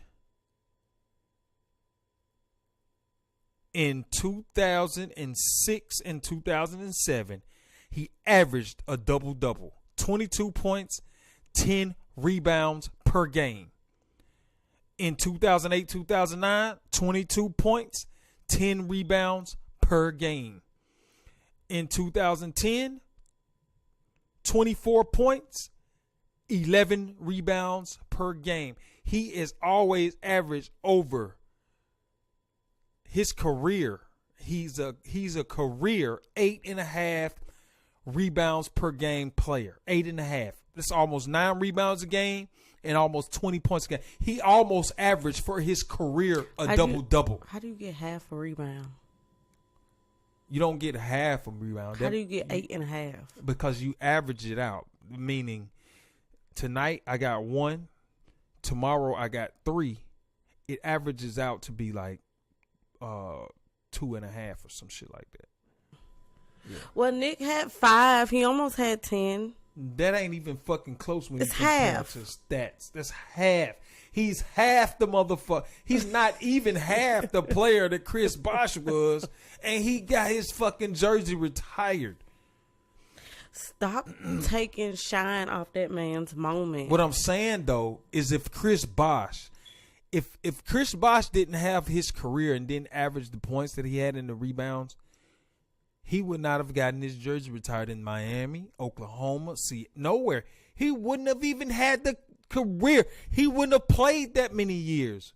[SPEAKER 3] in 2006 and 2007, he averaged a double-double. 22 points, 10 rebounds per game. In 2008-2009, 22 points, 10 rebounds per game. In 2010, 24 points, 11 rebounds per game. He is always averaged over his career. He's a career 8.5 rebounds per game player. 8.5. That's almost 9 rebounds a game and almost 20 points a game. He almost averaged for his career a double-double.
[SPEAKER 2] How do you get half a rebound?
[SPEAKER 3] You don't get half a rebound.
[SPEAKER 2] How do you get 8.5?
[SPEAKER 3] Because you average it out. Meaning, tonight I got 1. Tomorrow I got 3. It averages out to be like 2.5 or some shit like that. Yeah.
[SPEAKER 2] Well, Nick had 5. He almost had 10.
[SPEAKER 3] That ain't even fucking close when
[SPEAKER 2] it's
[SPEAKER 3] you compare
[SPEAKER 2] half
[SPEAKER 3] to stats. That's half. He's half the motherfucker. He's not even half the player that Chris Bosh was, and he got his fucking jersey retired.
[SPEAKER 2] Stop taking shine off that man's moment.
[SPEAKER 3] What I'm saying though is if Chris Bosh didn't have his career and didn't average the points that he had in the rebounds, he would not have gotten his jersey retired in Miami, Oklahoma, nowhere. He wouldn't have even had the career. He wouldn't have played that many years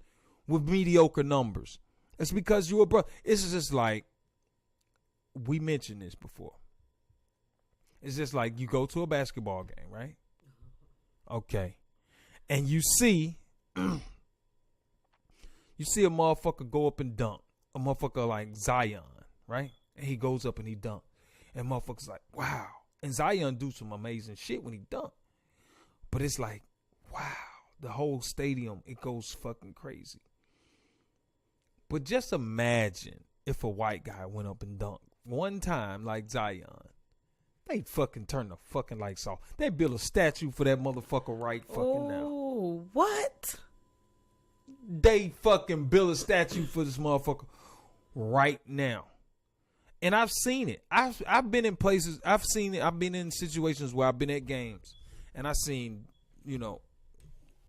[SPEAKER 3] with mediocre numbers. It's because you a brother. It's just like, we mentioned this before. It's just like you go to a basketball game, right? Okay. And you see a motherfucker go up and dunk. A motherfucker like Zion, right? And he goes up and he dunk. And motherfuckers like, wow. And Zion do some amazing shit when he dunk. But it's like, wow. The whole stadium, it goes fucking crazy. But just imagine if a white guy went up and dunked one time like Zion. They fucking turn the fucking lights off. They build a statue for that motherfucker right fucking now.
[SPEAKER 2] Oh, what?
[SPEAKER 3] They fucking build a statue for this motherfucker right now. And I've seen it. I've been in places. I've seen it. I've been in situations where I've been at games and I seen,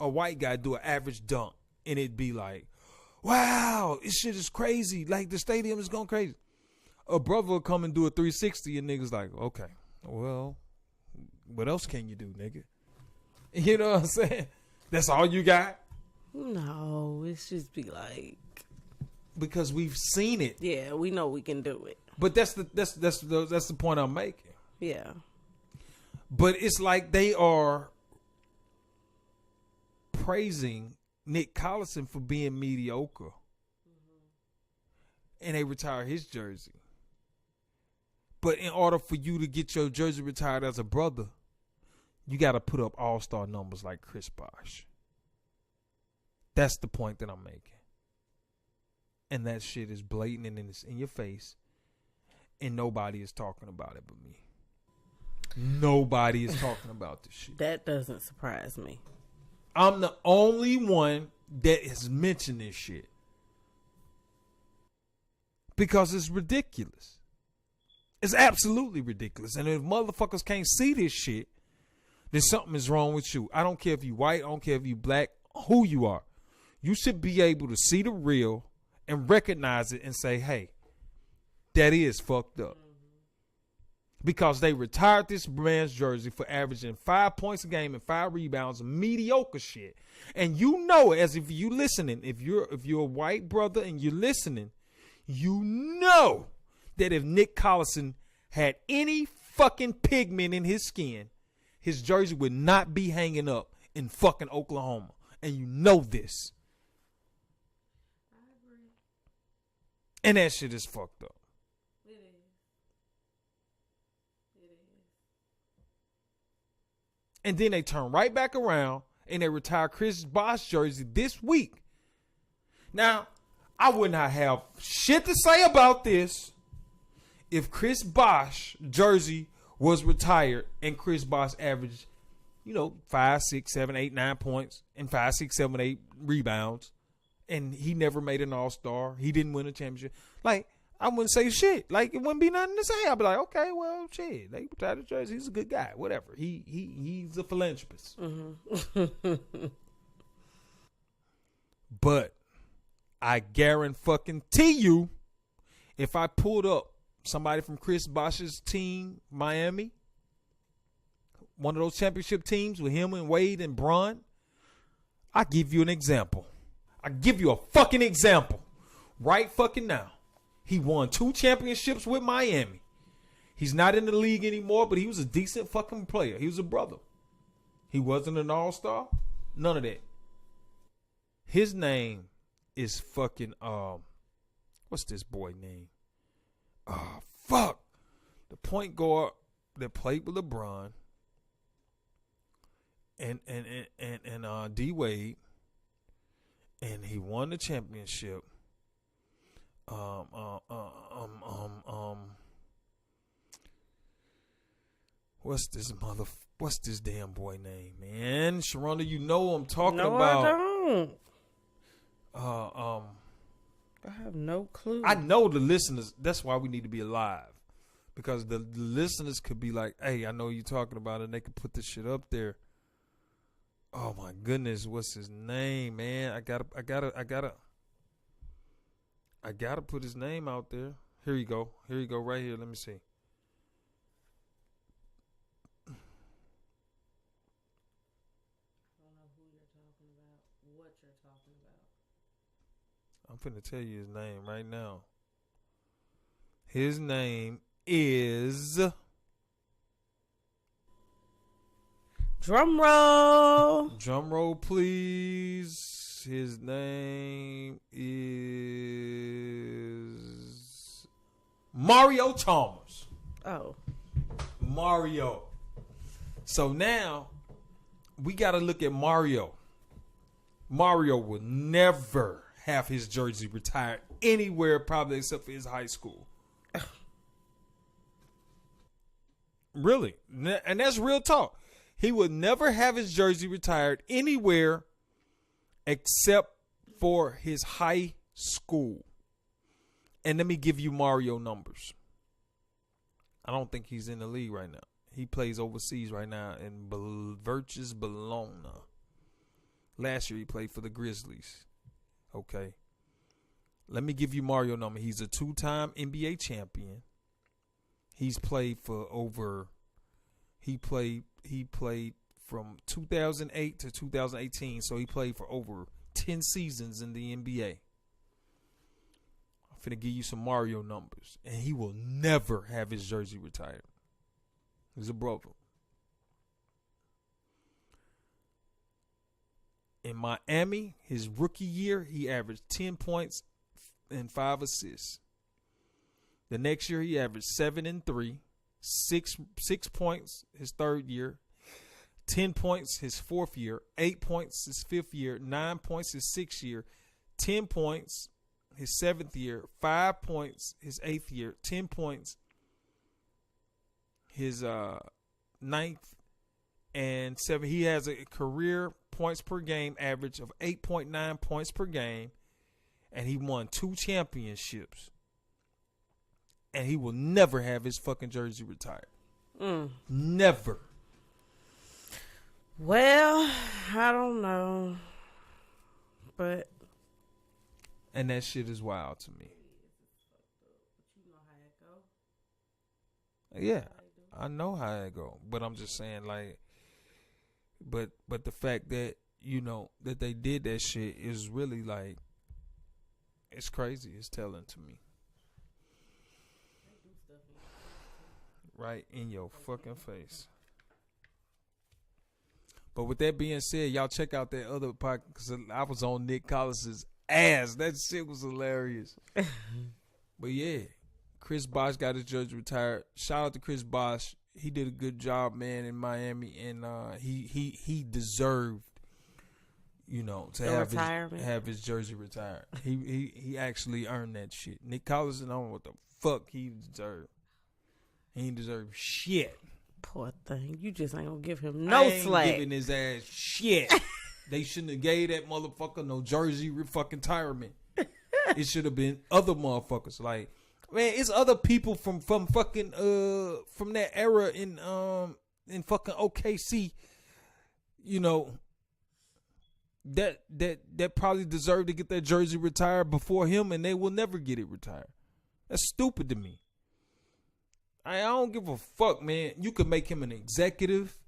[SPEAKER 3] a white guy do an average dunk and it'd be like, wow, this shit is crazy. Like the stadium is going crazy. A brother will come and do a 360 and niggas like, okay, well, what else can you do, nigga? You know what I'm saying? That's all you got?
[SPEAKER 2] No, it's just be like,
[SPEAKER 3] because we've seen it.
[SPEAKER 2] Yeah, we know we can do it.
[SPEAKER 3] But that's the point I'm making.
[SPEAKER 2] Yeah.
[SPEAKER 3] But it's like they are praising Nick Collison for being mediocre. And they retire his jersey. But in order for you to get your jersey retired as a brother, you got to put up all-star numbers like Chris Bosh. That's the point that I'm making. And that shit is blatant and it's in your face. And nobody is talking about it but me. Nobody is talking about this shit.
[SPEAKER 2] That doesn't surprise me.
[SPEAKER 3] I'm the only one that has mentioned this shit. Because it's ridiculous. It's absolutely ridiculous. And if motherfuckers can't see this shit, then something is wrong with you. I don't care if you white, I don't care if you black, who you are. You should be able to see the real and recognize it and say, hey, that is fucked up. Because they retired this man's jersey for averaging 5 points a game and 5 rebounds, mediocre shit. And you know, as if you listening, if you're a white brother and you're listening, you know that if Nick Collison had any fucking pigment in his skin, his jersey would not be hanging up in fucking Oklahoma. And you know this.
[SPEAKER 2] I agree.
[SPEAKER 3] And that shit is fucked up.
[SPEAKER 2] It is. It is.
[SPEAKER 3] And then they turn right back around and they retire Chris Bosh jersey this week. Now, I would not have shit to say about this if Chris Bosh jersey was retired and Chris Bosh averaged, 5, 6, 7, 8, 9 points and 5, 6, 7, 8 rebounds. And he never made an all-star. He didn't win a championship. Like, I wouldn't say shit. Like, it wouldn't be nothing to say. I'd be like, okay, well, shit. They retired his jersey. He's a good guy. Whatever. He's a philanthropist.
[SPEAKER 2] Mm-hmm.
[SPEAKER 3] But I guarantee you, if I pulled up somebody from Chris Bosh's team, Miami, one of those championship teams with him and Wade and Bron, I give you an example. I give you a fucking example right fucking now. He won 2 championships with Miami. He's not in the league anymore, but he was a decent fucking player. He was a brother. He wasn't an all-star. None of that. His name is fucking, what's this boy name? Fuck. The point guard that played with LeBron and D Wade, and he won the championship. What's this damn boy name, man? Sharonda, you know what I'm talking about.
[SPEAKER 2] No, I don't. I have no clue.
[SPEAKER 3] I know the listeners, that's why we need to be alive. Because the listeners could be like, hey, I know you're talking about it, and they could put this shit up there. Oh my goodness, what's his name, man? I gotta put his name out there. Here you go, right here. Let me see.
[SPEAKER 2] I don't know who you're talking about, what you're talking about.
[SPEAKER 3] I'm finna tell you his name right now. His name is...
[SPEAKER 2] Drum roll.
[SPEAKER 3] Drum roll, please. His name is... Mario Chalmers.
[SPEAKER 2] Oh.
[SPEAKER 3] Mario. So now, we got to look at Mario. Mario will never have his jersey retired anywhere, probably except for his high school. Really. And that's real talk. He would never have his jersey retired anywhere except for his high school. And let me give you Mario numbers. I don't think he's in the league right now. He plays overseas right now in Virtus Bologna. Last year he played for the Grizzlies. Okay. Let me give you Mario number. He's a 2-time NBA champion. He's played for over... He played from 2008 to 2018, so he played for over 10 seasons in the NBA. I'm finna give you some Mario numbers, and he will never have his jersey retired. He's a brother. In Miami, his rookie year, he averaged 10 points and 5 assists. The next year, he averaged 7 and 3, 6 points his third year, 10 points his fourth year, 8 points his fifth year, 9 points his sixth year, 10 points his seventh year, 5 points his eighth year, 10 points his ninth and 7. He has a career points per game average of 8.9 points per game, and he won 2 championships. And he will never have his fucking jersey retired. Never.
[SPEAKER 2] Well, I don't know. But.
[SPEAKER 3] And that shit is wild to me. Yeah, I know how it go. But I'm just saying, like, but the fact that, you know, that they did that shit is really, like, it's crazy. It's telling to me. Right in your fucking face. But with that being said, y'all check out that other podcast, because I was on Nick Collison's ass. That shit was hilarious. But yeah, Chris Bosh got his jersey retired. Shout out to Chris Bosh. He did a good job, man, in Miami, and he deserved, you know, to have his jersey retired. He actually earned that shit. Nick Collison, I don't know what the fuck he deserved. He ain't deserve shit.
[SPEAKER 2] Poor thing. You just ain't gonna give him no slack.
[SPEAKER 3] Giving his ass shit. They shouldn't have gave that motherfucker no jersey fucking retirement. It should have been other motherfuckers. Like, man, it's other people from fucking from that era in fucking OKC, you know, that probably deserved to get that jersey retired before him, and they will never get it retired. That's stupid to me. I don't give a fuck, man. You could make him an executive,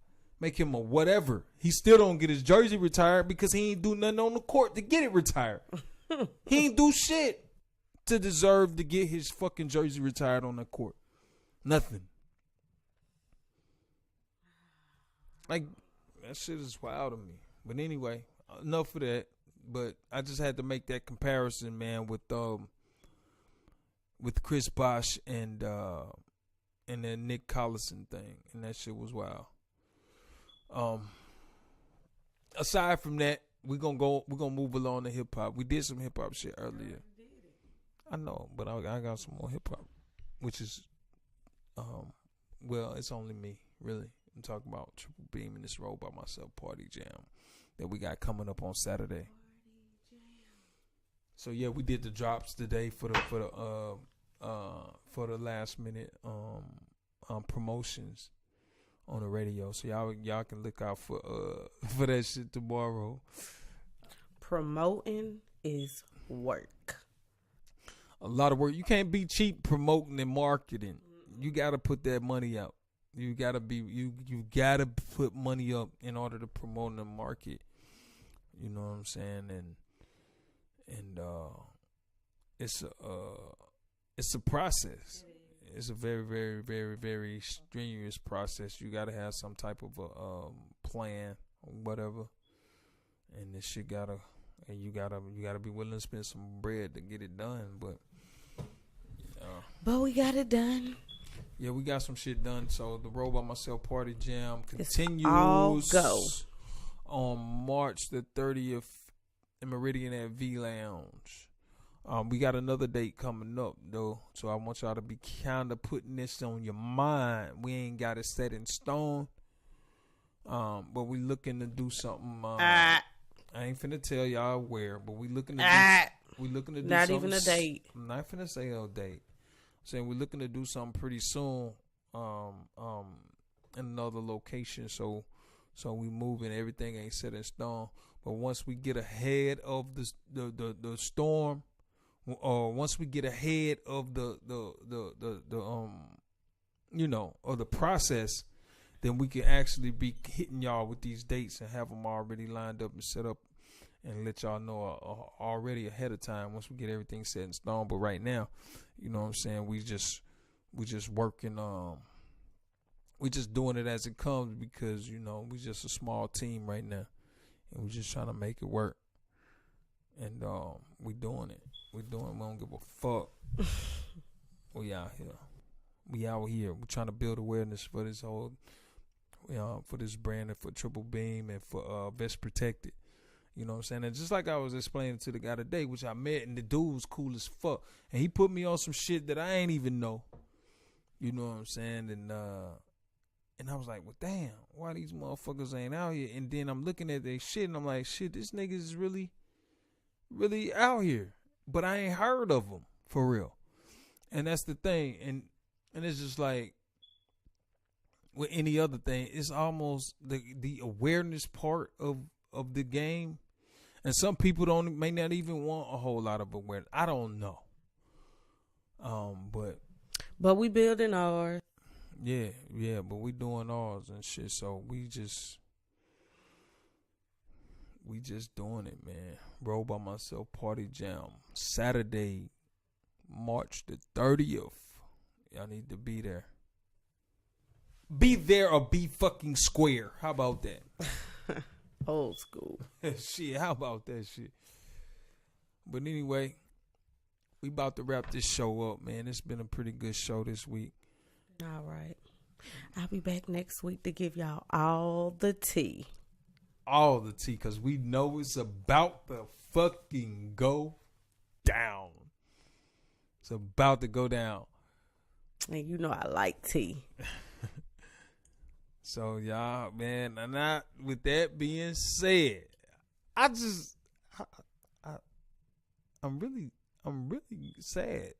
[SPEAKER 3] make him a whatever. He still don't get his jersey retired because he ain't do nothing on the court to get it retired. He ain't do shit to deserve to get his fucking jersey retired on the court. Nothing. Like, that shit is wild to me. But anyway, enough of that. But I just had to make that comparison, man, with Chris Bosh and that Nick Collison thing, and that shit was wild. Aside from that, we're gonna move along to hip hop. We did some hip hop shit earlier. I know, but I got some more hip hop, which is well, it's only me, really. I'm talking about Triple Beam in this Roll by Myself Party Jam that we got coming up on Saturday. So yeah, we did the drops today for the last minute promotions on the radio. So y'all can look out for that shit tomorrow.
[SPEAKER 2] Promoting is work.
[SPEAKER 3] A lot of work. You can't be cheap promoting and marketing. You gotta put that money out. You gotta gotta put money up in order to promote and market. You know what I'm saying? And it's a process. It's a very, very, very, very strenuous process. You got to have some type of a plan or whatever, and this shit you gotta be willing to spend some bread to get it done.
[SPEAKER 2] But we got it done.
[SPEAKER 3] Yeah, we got some shit done. So the Roll By Myself Party Jam continues.
[SPEAKER 2] All go
[SPEAKER 3] on March the 30th in Meridian at V Lounge. We got another date coming up though, so I want y'all to be kind of putting this on your mind. We ain't got it set in stone, but we looking to do something. I ain't finna tell y'all where, but we looking to do. We looking to do
[SPEAKER 2] not
[SPEAKER 3] something.
[SPEAKER 2] Even a date.
[SPEAKER 3] I'm not finna say a date. I'm saying we're looking to do something pretty soon. In another location. So we moving. Everything ain't set in stone. But once we get ahead of the storm. Or once we get ahead of the process, then we can actually be hitting y'all with these dates and have them already lined up and set up and let y'all know already ahead of time once we get everything set in stone. But right now, you know what I'm saying, we just working, we just doing it as it comes because, you know, we just a small team right now and we just trying to make it work. And we doing it. We don't give a fuck. We out here. We out here. We're trying to build awareness for this whole, for this brand and for Triple Beam and for Best Protected. You know what I'm saying? And just like I was explaining to the guy today, which I met, and the dude was cool as fuck. And he put me on some shit that I ain't even know. You know what I'm saying? And I was like, well, damn, why these motherfuckers ain't out here? And then I'm looking at their shit, and I'm like, shit, this nigga is really out here. But I ain't heard of them, for real. And that's the thing. And it's just like, with any other thing, it's almost the awareness part of the game. And some people may not even want a whole lot of awareness. I don't know.
[SPEAKER 2] But we building ours.
[SPEAKER 3] Yeah, but we doing ours and shit. So we just doing it, man. Roll By Myself Party Jam, Saturday, March the 30th. Y'all need to be there. Be there or be fucking square. How about that?
[SPEAKER 2] Old school.
[SPEAKER 3] Shit, how about that shit? But anyway, we about to wrap this show up, man. It's been a pretty good show this week.
[SPEAKER 2] All right. I'll be back next week to give y'all all the tea.
[SPEAKER 3] All the tea, because we know it's about to fucking go down. It's about to go down.
[SPEAKER 2] And you know I like tea.
[SPEAKER 3] So y'all, man, and with that being said, I'm really sad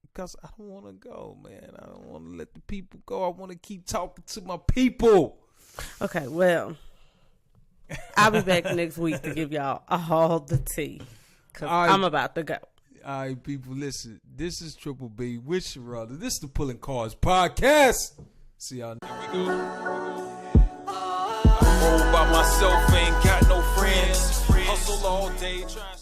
[SPEAKER 3] because I don't want to go, man. I don't want to let the people go. I want to keep talking to my people.
[SPEAKER 2] Okay, well, I'll be back next week to give y'all all the tea because I'm about to go.
[SPEAKER 3] All right, people, listen. This is Triple B with your brother. This is the Pulling Cards Podcast. See y'all. Here we go. I roll by myself, ain't got no friends. Hustle all day, trying